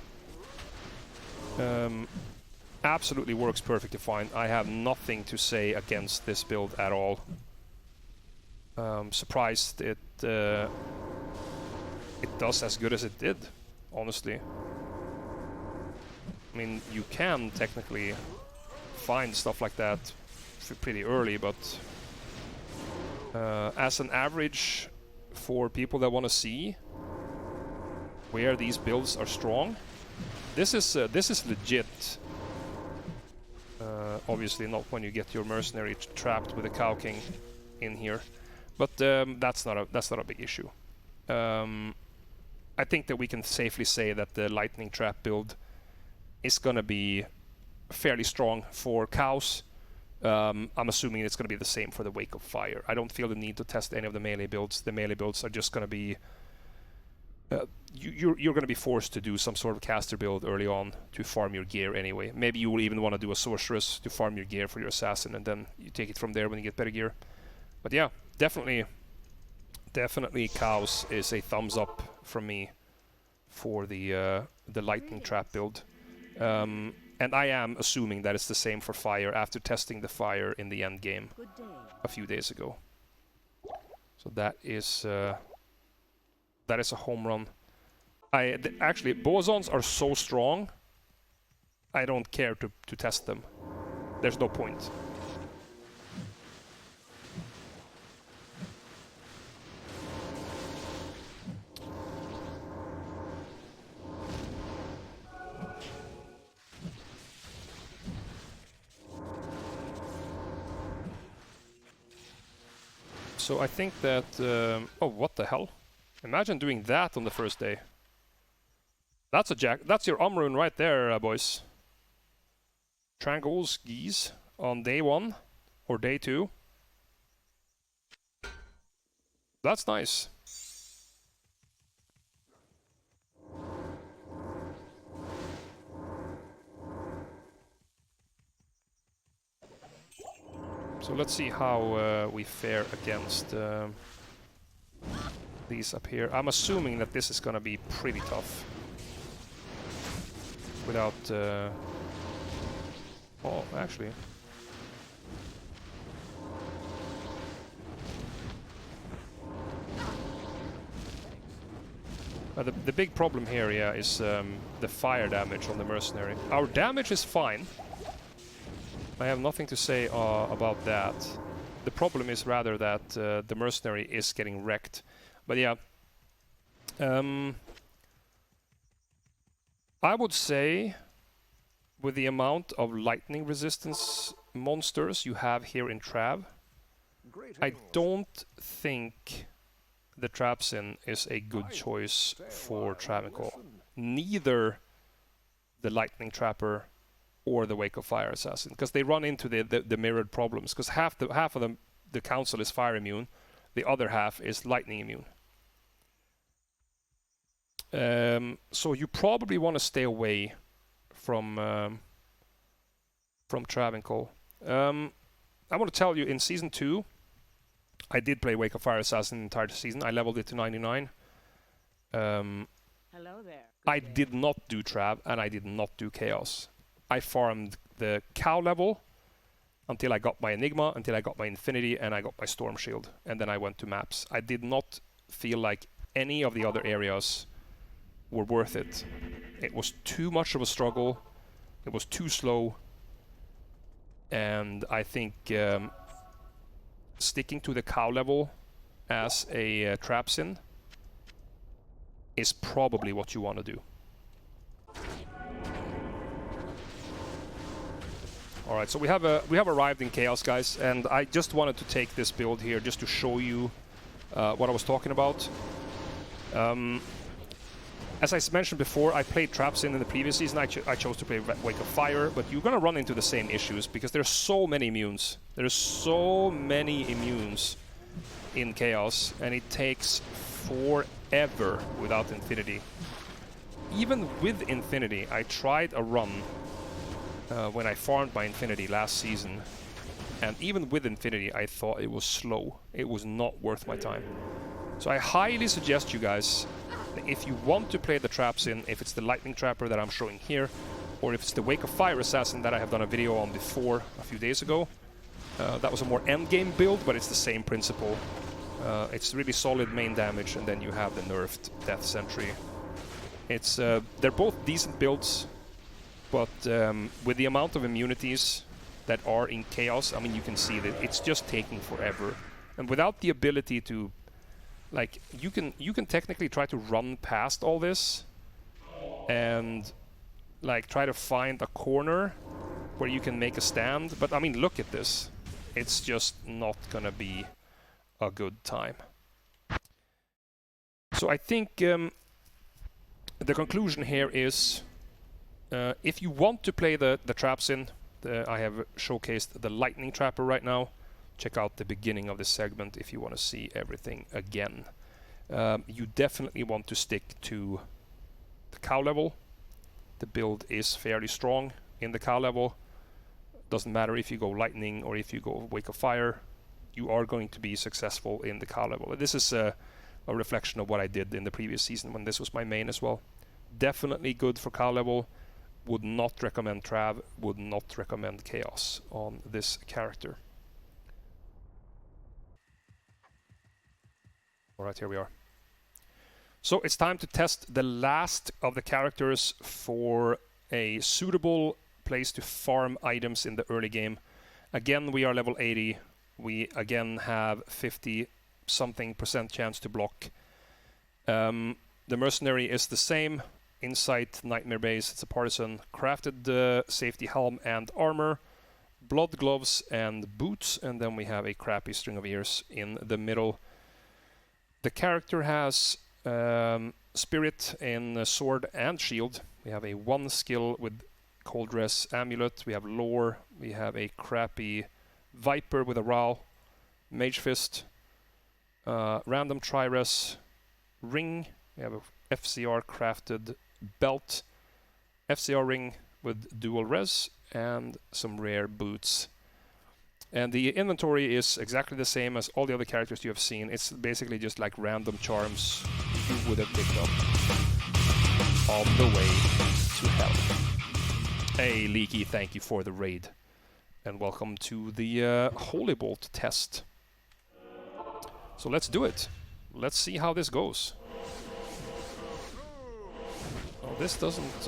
Absolutely works perfectly fine. I have nothing to say against this build at all. Surprised it does as good as it did, honestly. I mean, you can technically find stuff like that pretty early, but as an average for people that want to see where these builds are strong, this is legit. Obviously not when you get your mercenary trapped with a Cow King in here, but that's not a big issue. I think that we can safely say that the Lightning Trap build is gonna be fairly strong for cows. I'm assuming it's going to be the same for the Wake of Fire. I don't feel the need to test any of the melee builds. The melee builds are just going to be... you're going to be forced to do some sort of caster build early on to farm your gear anyway. Maybe you will even want to do a Sorceress to farm your gear for your Assassin, and then you take it from there when you get better gear. But yeah, definitely cows is a thumbs up from me for the Lightning Trap build. And I am assuming that it's the same for fire after testing the fire in the end game a few days ago. So that is a home run. Actually, bosons are so strong, I don't care to test them. There's no point. So I think that... oh, what the hell? Imagine doing that on the first day. That's your Umrune right there, boys. Trangle's Geese on day 1 or day 2. That's nice. So let's see how we fare against these up here. I'm assuming that this is gonna be pretty tough. Without... oh, actually... The big problem here, yeah, is the fire damage on the mercenary. Our damage is fine. I have nothing to say about that. The problem is rather that the mercenary is getting wrecked. But yeah, I would say with the amount of lightning resistance monsters you have here in Trav, I don't think the Trapsin is a good choice for Travancore. Neither the Lightning Trapper or the Wake of Fire Assassin, because they run into the mirrored problems, because half of the council is fire immune, the other half is lightning immune. So you probably want to stay away from Travancore. I want to tell you, in Season 2, I did play Wake of Fire Assassin the entire season. I leveled it to 99. Hello there. I did not do Trav, and I did not do Chaos. I farmed the cow level until I got my Enigma, until I got my Infinity, and I got my Storm Shield. And then I went to maps. I did not feel like any of the other areas were worth it. It was too much of a struggle. It was too slow. And I think sticking to the cow level as a Trapsin is probably what you want to do. Alright, so we have arrived in Chaos, guys, and I just wanted to take this build here just to show you what I was talking about. As I mentioned before, I played Trapsin in the previous season. I chose to play Wake of Fire, but you're gonna run into the same issues because there's so many immunes. There's so many immunes in Chaos, and it takes forever without Infinity. Even with Infinity, I tried a run when I farmed my Infinity last season, and even with Infinity, I thought it was slow. It was not worth my time. So I highly suggest you guys, if you want to play the Trapsin, if it's the Lightning Trapper that I'm showing here, or if it's the Wake of Fire Assassin that I have done a video on before a few days ago. That was a more endgame build, but it's the same principle. It's really solid main damage, and then you have the nerfed Death Sentry. It's they're both decent builds, but with the amount of immunities that are in Chaos, I mean, you can see that it's just taking forever. And without the ability to, like, you can technically try to run past all this and like try to find a corner where you can make a stand, but I mean, look at this. It's just not gonna be a good time. So I think the conclusion here is if you want to play the Trapsin, I have showcased the Lightning Trapper right now. Check out the beginning of this segment if you want to see everything again. You definitely want to stick to the cow level. The build is fairly strong in the cow level. Doesn't matter if you go Lightning or if you go Wake of Fire, you are going to be successful in the cow level. This is a reflection of what I did in the previous season when this was my main as well. Definitely good for cow level. Would not recommend Trav, would not recommend Chaos on this character. Alright, here we are. So it's time to test the last of the characters for a suitable place to farm items in the early game. Again, we are level 80. We again have 50-something% chance to block. The mercenary is the same. Insight, Nightmare Base, it's a partisan. Crafted safety helm and armor. Blood gloves and boots. And then we have a crappy string of ears in the middle. The character has Spirit in Sword and Shield. We have a 1 skill with Cold Dress Amulet. We have Lore. We have a crappy Viper with a Ral. Mage Fist. Random Tri-Res. Ring. We have a FCR crafted belt. FCR ring with dual res. And some rare boots. And the inventory is exactly the same as all the other characters you have seen. It's basically just like random charms you would have picked up on the way to hell. Hey, Leaky, thank you for the raid. And welcome to the Holy Bolt test. So let's do it. Let's see how this goes. this doesn't...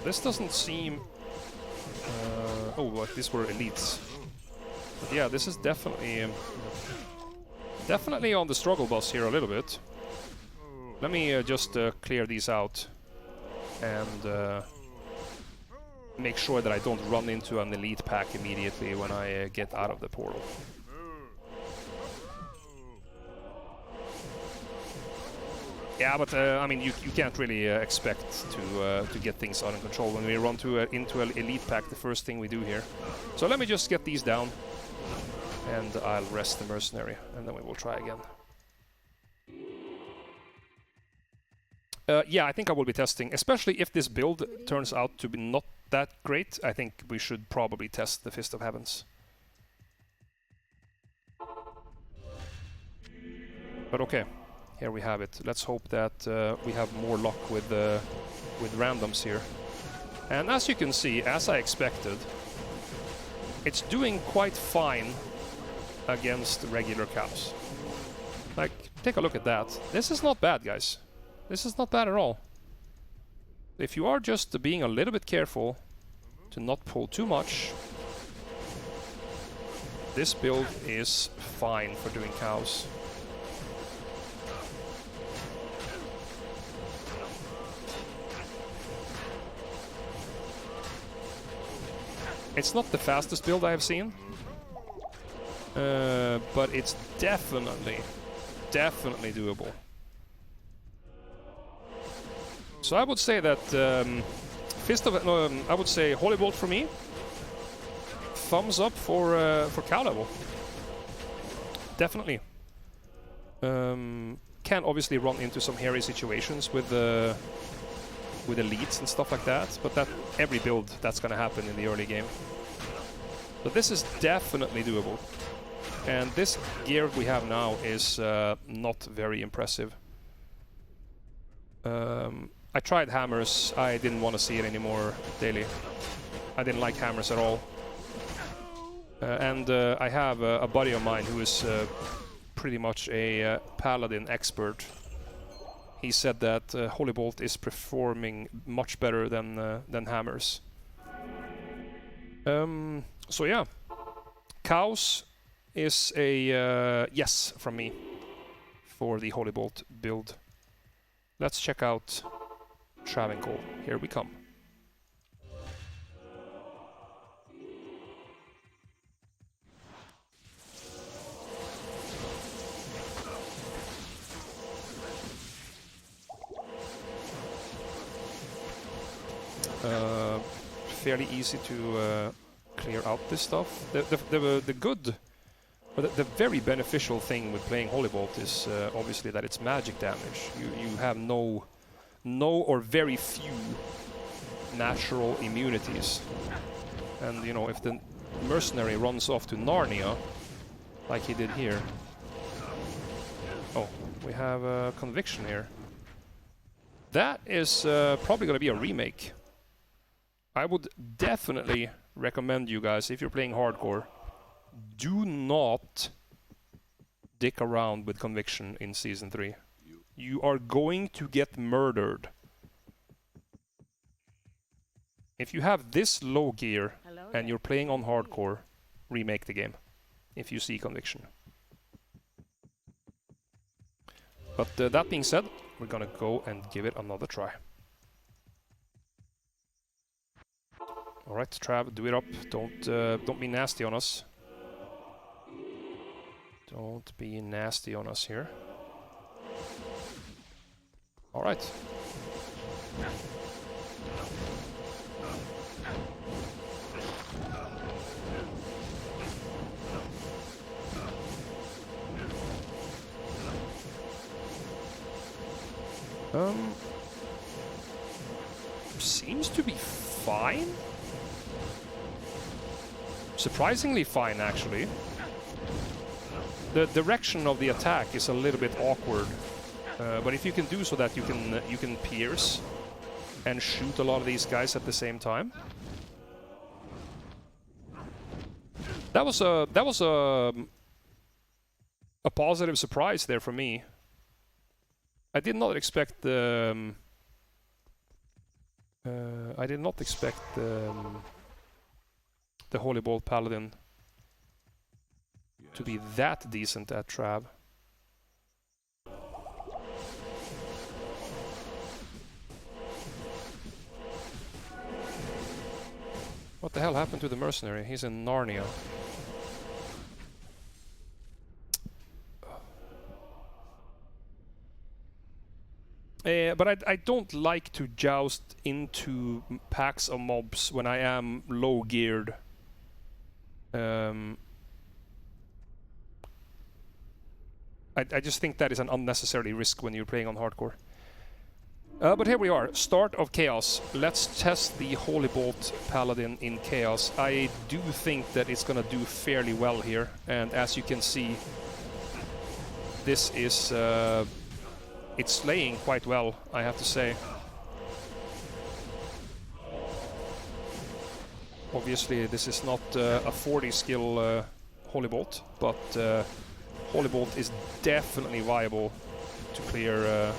this doesn't seem... oh, like these were elites. But yeah, this is definitely... definitely on the struggle bus here a little bit. Let me just clear these out. And... make sure that I don't run into an elite pack immediately when I get out of the portal. Yeah, but I mean, you can't really expect to get things under control when we run into an elite pack. The first thing we do here. So let me just get these down, and I'll rest the mercenary, and then we will try again. Yeah, I think I will be testing, especially if this build turns out to be not that great. I think we should probably test the Fist of Heavens. But okay, here we have it. Let's hope that we have more luck with randoms here. And as you can see, as I expected, it's doing quite fine against regular cows. Like, take a look at that. This is not bad, guys. This is not bad at all. If you are just being a little bit careful to not pull too much, this build is fine for doing cows. It's not the fastest build I have seen, but it's definitely doable. So I would say that I would say Holy Bolt for me. Thumbs up for cow level. Definitely. Can obviously run into some hairy situations with elites and stuff like that, but that every build that's gonna happen in the early game. But this is definitely doable. And this gear we have now is not very impressive. I tried hammers. I didn't want to see it anymore daily. I didn't like hammers at all. And I have a buddy of mine who is pretty much a Paladin expert. He said that Holy Bolt is performing much better than hammers. So yeah, cows is a yes from me for the Holy Bolt build. Let's check out Travancore. Here we come. Fairly easy to clear out this stuff. The good, or the very beneficial thing with playing Holy Bolt is obviously that it's magic damage. You have no or very few natural immunities. And you know, if the mercenary runs off to Narnia, like he did here. Oh, we have a conviction here. That is probably going to be a remake. I would definitely recommend you guys, if you're playing hardcore, do not dick around with conviction in Season 3. You are going to get murdered. If you have this low gear and you're playing on hardcore, remake the game if you see conviction. But that being said, we're gonna go and give it another try. Alright, Trav, do it up. Don't be nasty on us. Don't be nasty on us here. Alright. Seems to be fine. Surprisingly fine, actually. The direction of the attack is a little bit awkward, but if you can do so that you can pierce and shoot a lot of these guys at the same time, that was a positive surprise there for me. I did not expect the... I did not expect the Holy Bolt Paladin to be that decent at Trab. What the hell happened to the mercenary? He's in Narnia. But I don't like to joust into packs of mobs when I am low geared. I just think that is an unnecessary risk when you're playing on hardcore. But here we are, start of Chaos. Let's test the Holy Bolt Paladin in Chaos. I do think that it's gonna do fairly well here, and as you can see, this is... it's slaying quite well, I have to say. Obviously, this is not a 40 skill Holy Bolt, but Holy Bolt is definitely viable to clear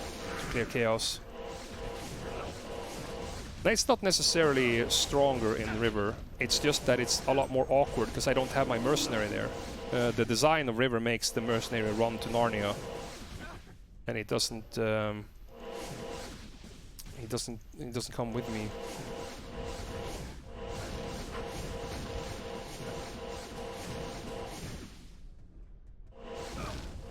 Chaos. Now, it's not necessarily stronger in River, it's just that it's a lot more awkward because I don't have my Mercenary there. The design of River makes the Mercenary run to Narnia. And it doesn't come with me.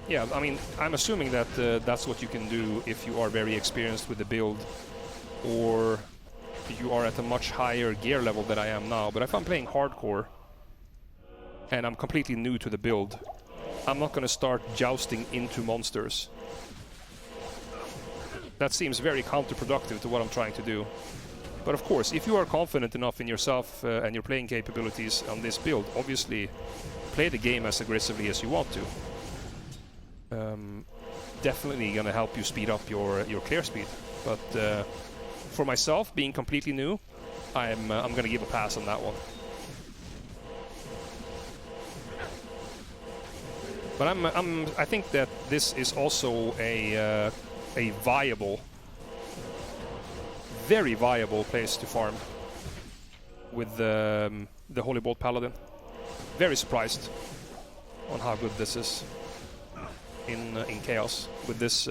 Yeah, I mean, I'm assuming that that's what you can do if you are very experienced with the build, or you are at a much higher gear level than I am now. But if I'm playing hardcore and I'm completely new to the build, I'm not going to start jousting into monsters. That seems very counterproductive to what I'm trying to do. But of course, if you are confident enough in yourself and your playing capabilities on this build, obviously play the game as aggressively as you want to. Definitely gonna help you speed up your clear speed. But for myself, being completely new, I'm gonna give a pass on that one. But I think that this is also a viable, very viable place to farm with the Holy Bolt Paladin. Very surprised on how good this is in Chaos with this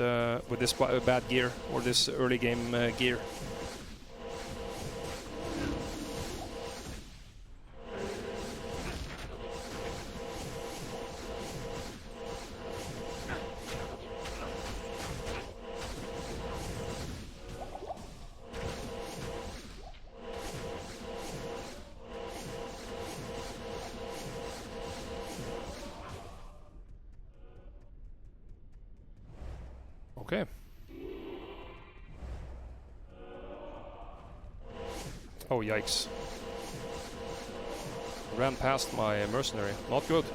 bad gear, or this early game gear. Okay. Oh, yikes. Ran past my mercenary. Not good.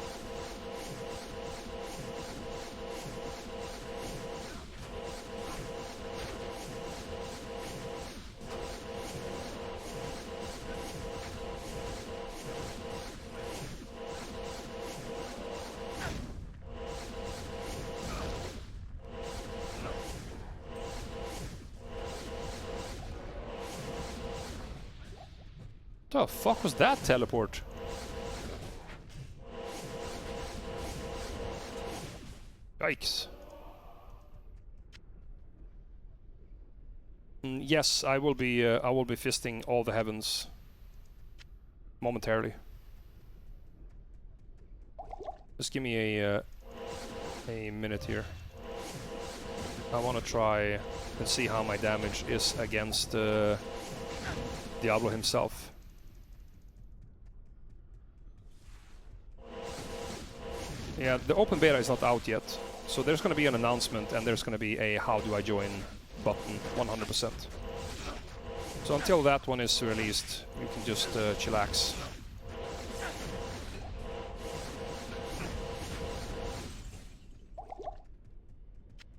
What the fuck was that teleport? Yikes. Yes, I will be fisting all the heavens momentarily. Just give me a minute here. I want to try and see how my damage is against Diablo himself. Yeah, the open beta is not out yet, so there's going to be an announcement and there's going to be a how do I join button, 100%. So until that one is released, you can just chillax.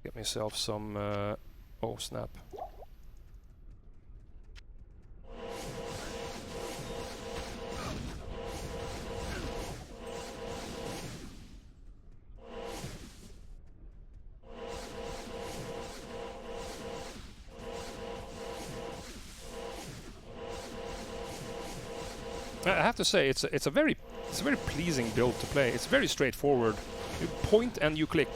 Get myself some... oh, snap. I have to say, it's a very pleasing build to play. It's very straightforward. You point and you click.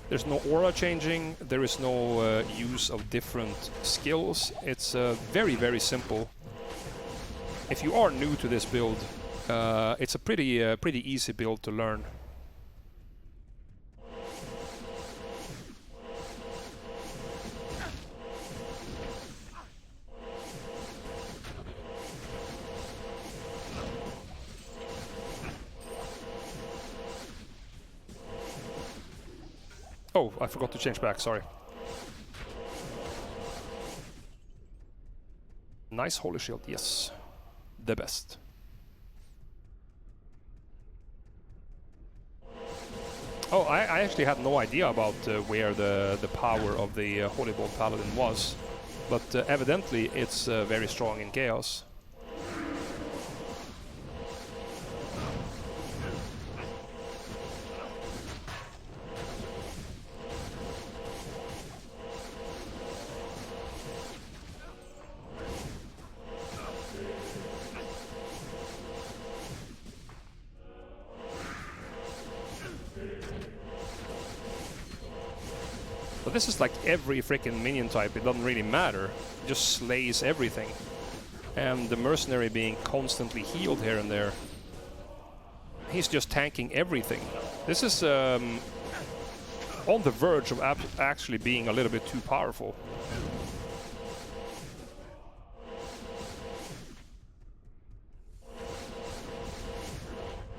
There's no aura changing. There is no use of different skills. It's very simple. If you are new to this build, it's a pretty easy build to learn. Oh, I forgot to change back, sorry. Nice holy shield, yes. The best. Oh, I actually had no idea about where the power of the Holy Bolt Paladin was. But evidently it's very strong in Chaos. But this is like every freaking minion type, it doesn't really matter. It just slays everything. And the mercenary being constantly healed here and there. He's just tanking everything. This is on the verge of actually being a little bit too powerful.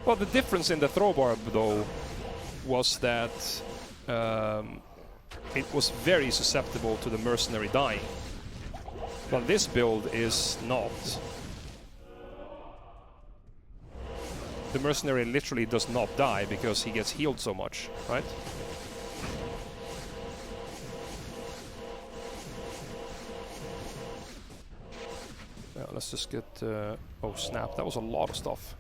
Well, the difference in the throw barb though was that it was very susceptible to the mercenary dying. Well, this build is not. The mercenary literally does not die because he gets healed so much, right? Yeah, let's just get... oh snap, that was a lot of stuff.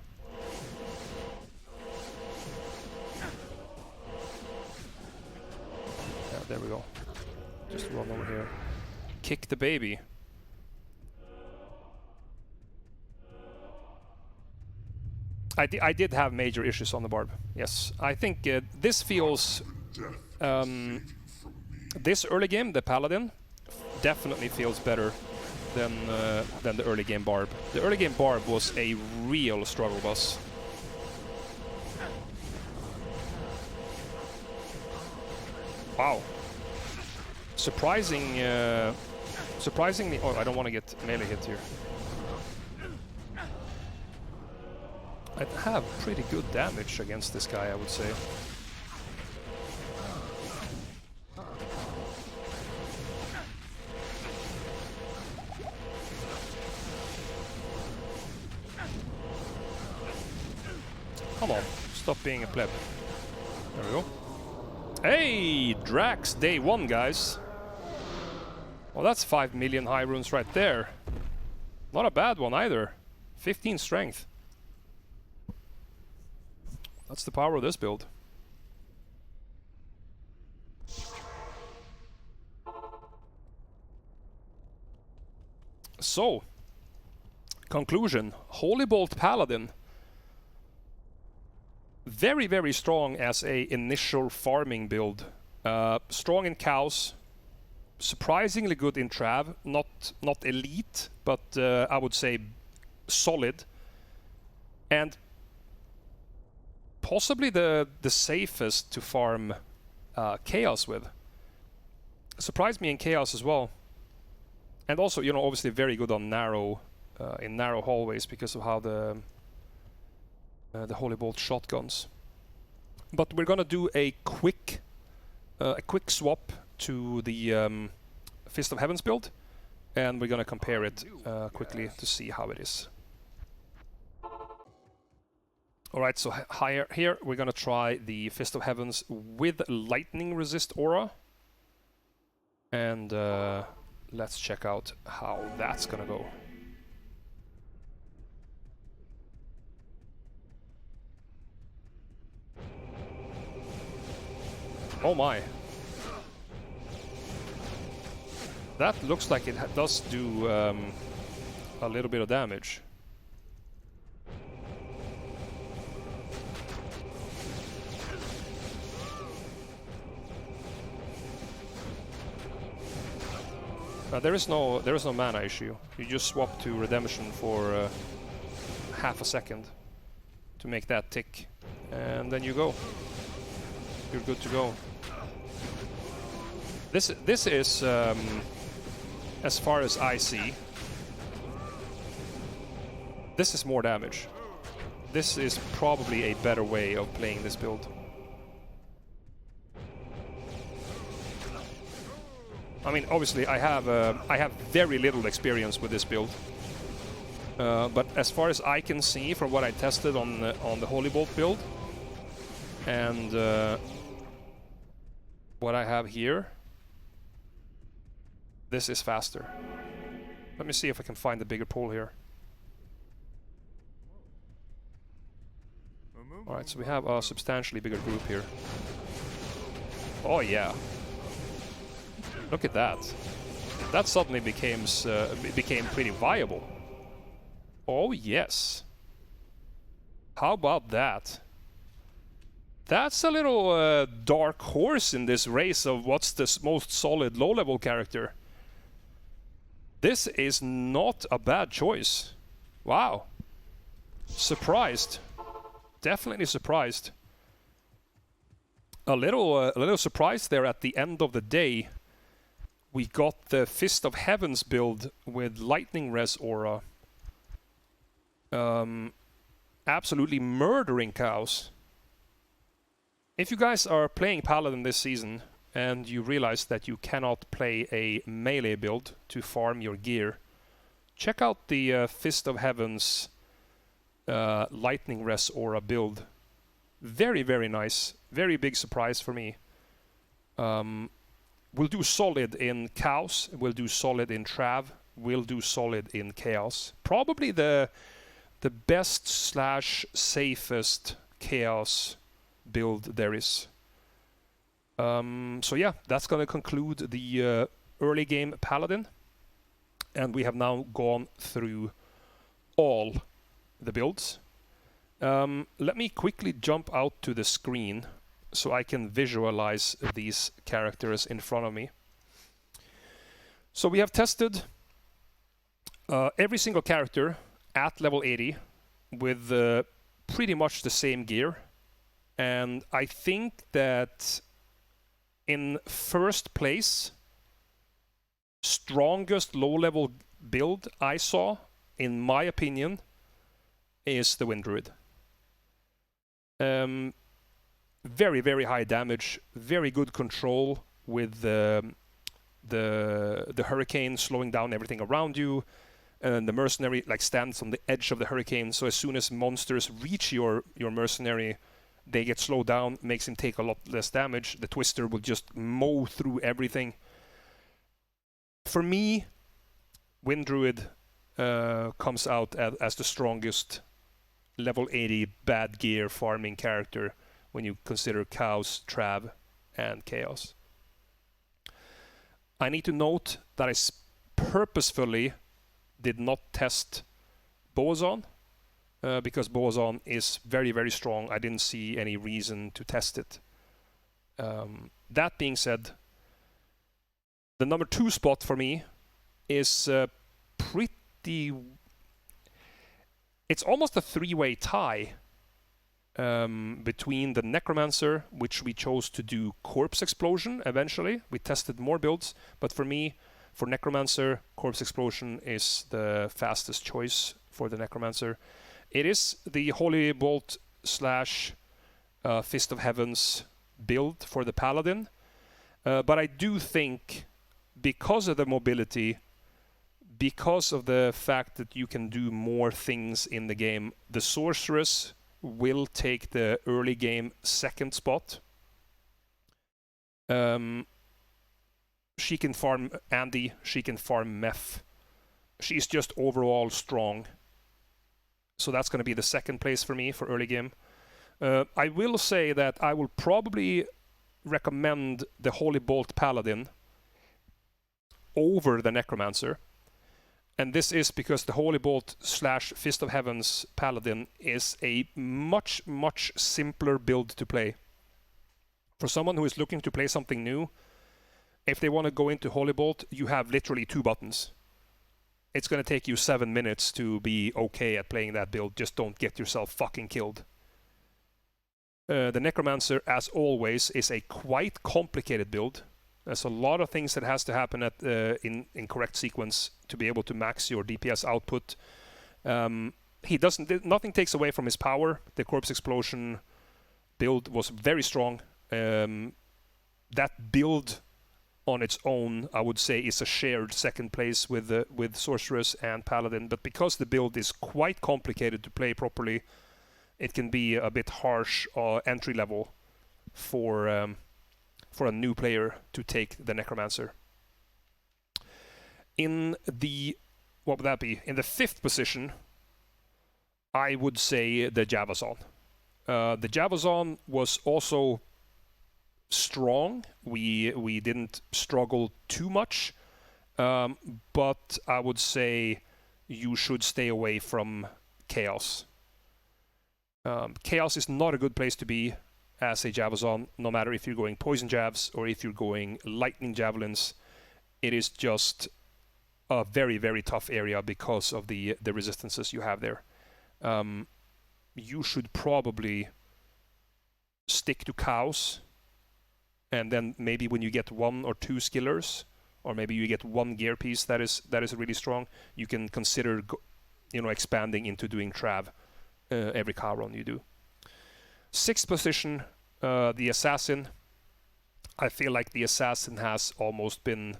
There we go. Just run over here. Kick the baby. I did have major issues on the barb. Yes, I think this feels... this early game, the Paladin, definitely feels better than the early game barb. The early game barb was a real struggle bus. Wow. Surprisingly... Oh, I don't want to get melee hit here. I have pretty good damage against this guy, I would say. Come on, stop being a pleb. There we go. Hey, Drax, day 1, guys. Well, that's 5 million high runes right there. Not a bad one either. 15 strength. That's the power of this build. So, conclusion. Holy Bolt Paladin. Very strong as a initial farming build. Strong in cows. Surprisingly good in Trav. Not elite, but I would say solid. And possibly the safest to farm Chaos with. Surprised me in Chaos as well. And also, you know, obviously very good on narrow hallways because of how the Holy Bolt shotguns. But we're gonna do a quick swap to the Fist of Heavens build, and we're gonna compare it quickly to see how it is. Alright, so here we're gonna try the Fist of Heavens with lightning resist aura. And let's check out how that's gonna go. Oh my. That looks like it does do a little bit of damage. There is no mana issue. You just swap to Redemption for half a second to make that tick, and then you go. You're good to go. This is as far as I see, this is more damage. This is probably a better way of playing this build. I mean, obviously, I have very little experience with this build, but as far as I can see from what I tested on the Holy Bolt build, and what I have here, this is faster. Let me see if I can find the bigger pool here. Alright, so we have a substantially bigger group here. Oh yeah. Look at that. That suddenly became pretty viable. Oh yes. How about that? That's a little dark horse in this race of what's the most solid low-level character. This is not a bad choice. Wow. Surprised. Definitely surprised. A little surprised there at the end of the day. We got the Fist of Heavens build with Lightning Res Aura. Absolutely murdering cows. If you guys are playing Paladin this season and you realize that you cannot play a melee build to farm your gear, check out the Fist of Heavens Lightning Res Aura build. Very, very nice. Very big surprise for me. Will do solid in Chaos, will do solid in Trav, will do solid in Chaos. Probably the best / safest Chaos build there is. So yeah, that's gonna conclude the early game Paladin. And we have now gone through all the builds. Let me quickly jump out to the screen so I can visualize these characters in front of me. So we have tested every single character at level 80 with pretty much the same gear. And I think that in first place, strongest low-level build I saw, in my opinion, is the Wind Druid. Very, very high damage, very good control with the hurricane slowing down everything around you, and the mercenary like stands on the edge of the hurricane, so as soon as monsters reach your mercenary, they get slowed down, makes him take a lot less damage. The Twister will just mow through everything. For me, Wind Druid comes out as the strongest level 80 bad gear farming character when you consider Chaos, Trav, and Chaos. I need to note that I purposefully did not test Boazon, because Boazon is very, very strong. I didn't see any reason to test it. That being said, the number 2 spot for me is pretty... It's almost a 3-way tie between the Necromancer, which we chose to do Corpse Explosion eventually. We tested more builds, but for me, for Necromancer, Corpse Explosion is the fastest choice for the Necromancer. It is the Holy Bolt / Fist of Heavens build for the Paladin, but I do think because of the mobility, because of the fact that you can do more things in the game, the Sorceress will take the early game second spot. She can farm Andy, she can farm Meph. She's just overall strong. So that's going to be the second place for me for early game. I will say that I will probably recommend the Holy Bolt Paladin over the Necromancer. And this is because the Holy Bolt / Fist of Heavens Paladin is a much, much simpler build to play. For someone who is looking to play something new, If they want to go into Holy Bolt, you have literally 2 buttons. It's going to take you 7 minutes to be okay at playing that build. Just don't get yourself fucking killed. The Necromancer, as always, is a quite complicated build. There's a lot of things that has to happen at in correct sequence to be able to max your DPS output. Nothing takes away from his power. The Corpse Explosion build was very strong. That build on its own, I would say, is a shared second place with Sorceress and Paladin. But because the build is quite complicated to play properly, it can be a bit harsh entry level for a new player to take the Necromancer. In the, what would that be? In the 5th position, I would say the Javazon. The Javazon was also strong. We didn't struggle too much, but I would say you should stay away from Chaos. Chaos is not a good place to be as a Javazon, no matter if you're going Poison Javs or if you're going Lightning Javelins. It is just a very, very tough area because of the resistances you have there. You should probably stick to Cows, and then maybe when you get 1 or 2 skillers, or maybe you get 1 gear piece that is really strong, you can consider expanding into doing Trav every cow run you do. 6th position, the Assassin. I feel like the Assassin has almost been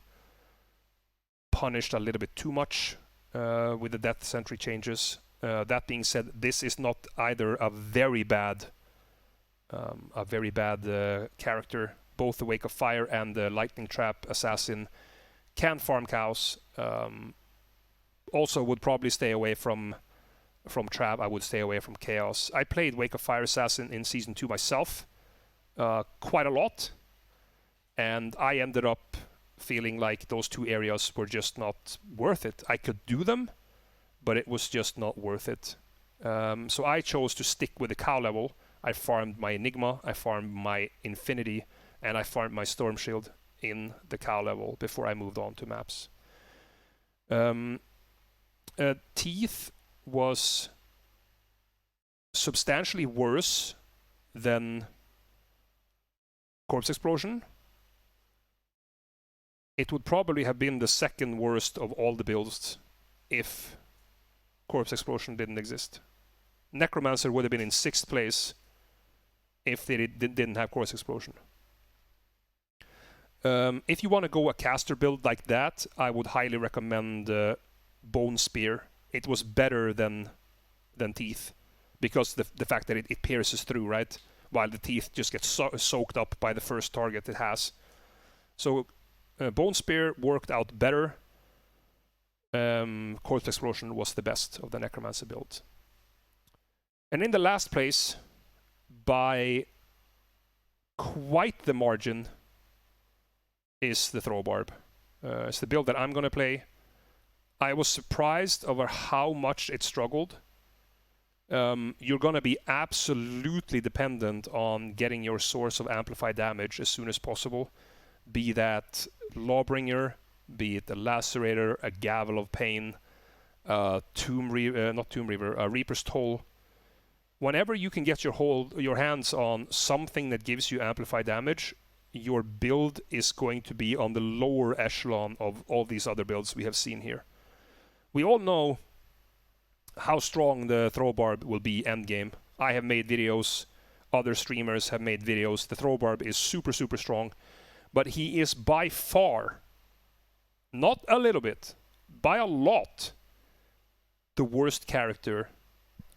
punished a little bit too much with the Death Sentry changes. That being said, this is not either a very bad character. Both the Wake of Fire and the Lightning Trap Assassin can farm cows. Also would probably stay away from Trav. I would stay away from Chaos. I played Wake of Fire Assassin in Season 2 myself quite a lot, and I ended up feeling like those 2 areas were just not worth it. I could do them, but it was just not worth it. So I chose to stick with the cow level. I farmed my Enigma, I farmed my Infinity, and I farmed my Storm Shield in the cow level before I moved on to maps. Teeth was substantially worse than Corpse Explosion. It would probably have been the 2nd worst of all the builds if Corpse Explosion didn't exist. Necromancer would have been in 6th place if they didn't have Corpse Explosion. If you want to go a caster build like that, I would highly recommend Bone Spear. It was better than Teeth because the fact that it pierces through, right? While the Teeth just get soaked up by the first target it has. So Bone Spear worked out better. Corpse Explosion was the best of the Necromancer build. And in the last place, by quite the margin, is the Throw Barb. It's the build that I'm going to play. I was surprised over how much it struggled. You're going to be absolutely dependent on getting your source of amplified damage as soon as possible. Be that Lawbringer, be it a Lacerator, a Gavel of Pain, Reaper's Toll. Whenever you can get your hands on something that gives you amplified damage, your build is going to be on the lower echelon of all these other builds we have seen here. We all know how strong the Throw Barb will be endgame. I have made videos, other streamers have made videos. The Throw Barb is super, super strong, but he is by far, not a little bit, by a lot, the worst character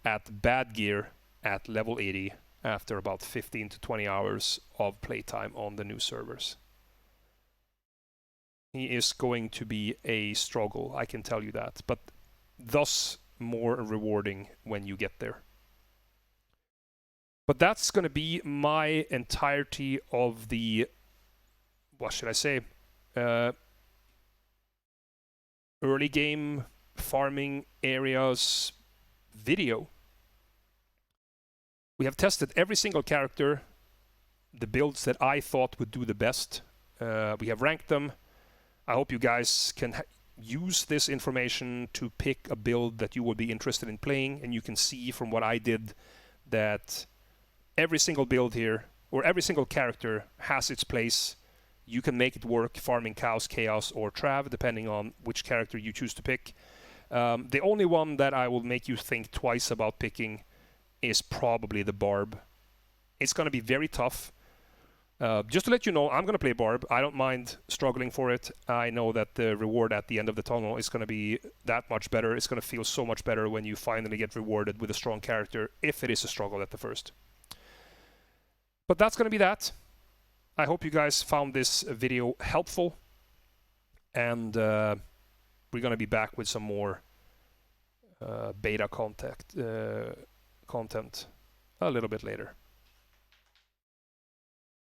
at bad gear at level 80 after about 15 to 20 hours of playtime on the new servers. He is going to be a struggle, I can tell you that, but thus more rewarding when you get there. But that's going to be my entirety of the, what should I say, early game farming areas video. We have tested every single character, the builds that I thought would do the best. We have ranked them. I hope you guys can use this information to pick a build that you would be interested in playing, and you can see from what I did that every single build here, or every single character, has its place. You can make it work farming cows, chaos, or trav, depending on which character you choose to pick. The only one that I will make you think twice about picking is probably the Barb. It's going to be very tough. Just to let you know, I'm going to play Barb. I don't mind struggling for it. I know that the reward at the end of the tunnel is going to be that much better. It's going to feel so much better when you finally get rewarded with a strong character, if it is a struggle at the first. But that's going to be that. I hope you guys found this video helpful. And we're going to be back with some more beta content a little bit later.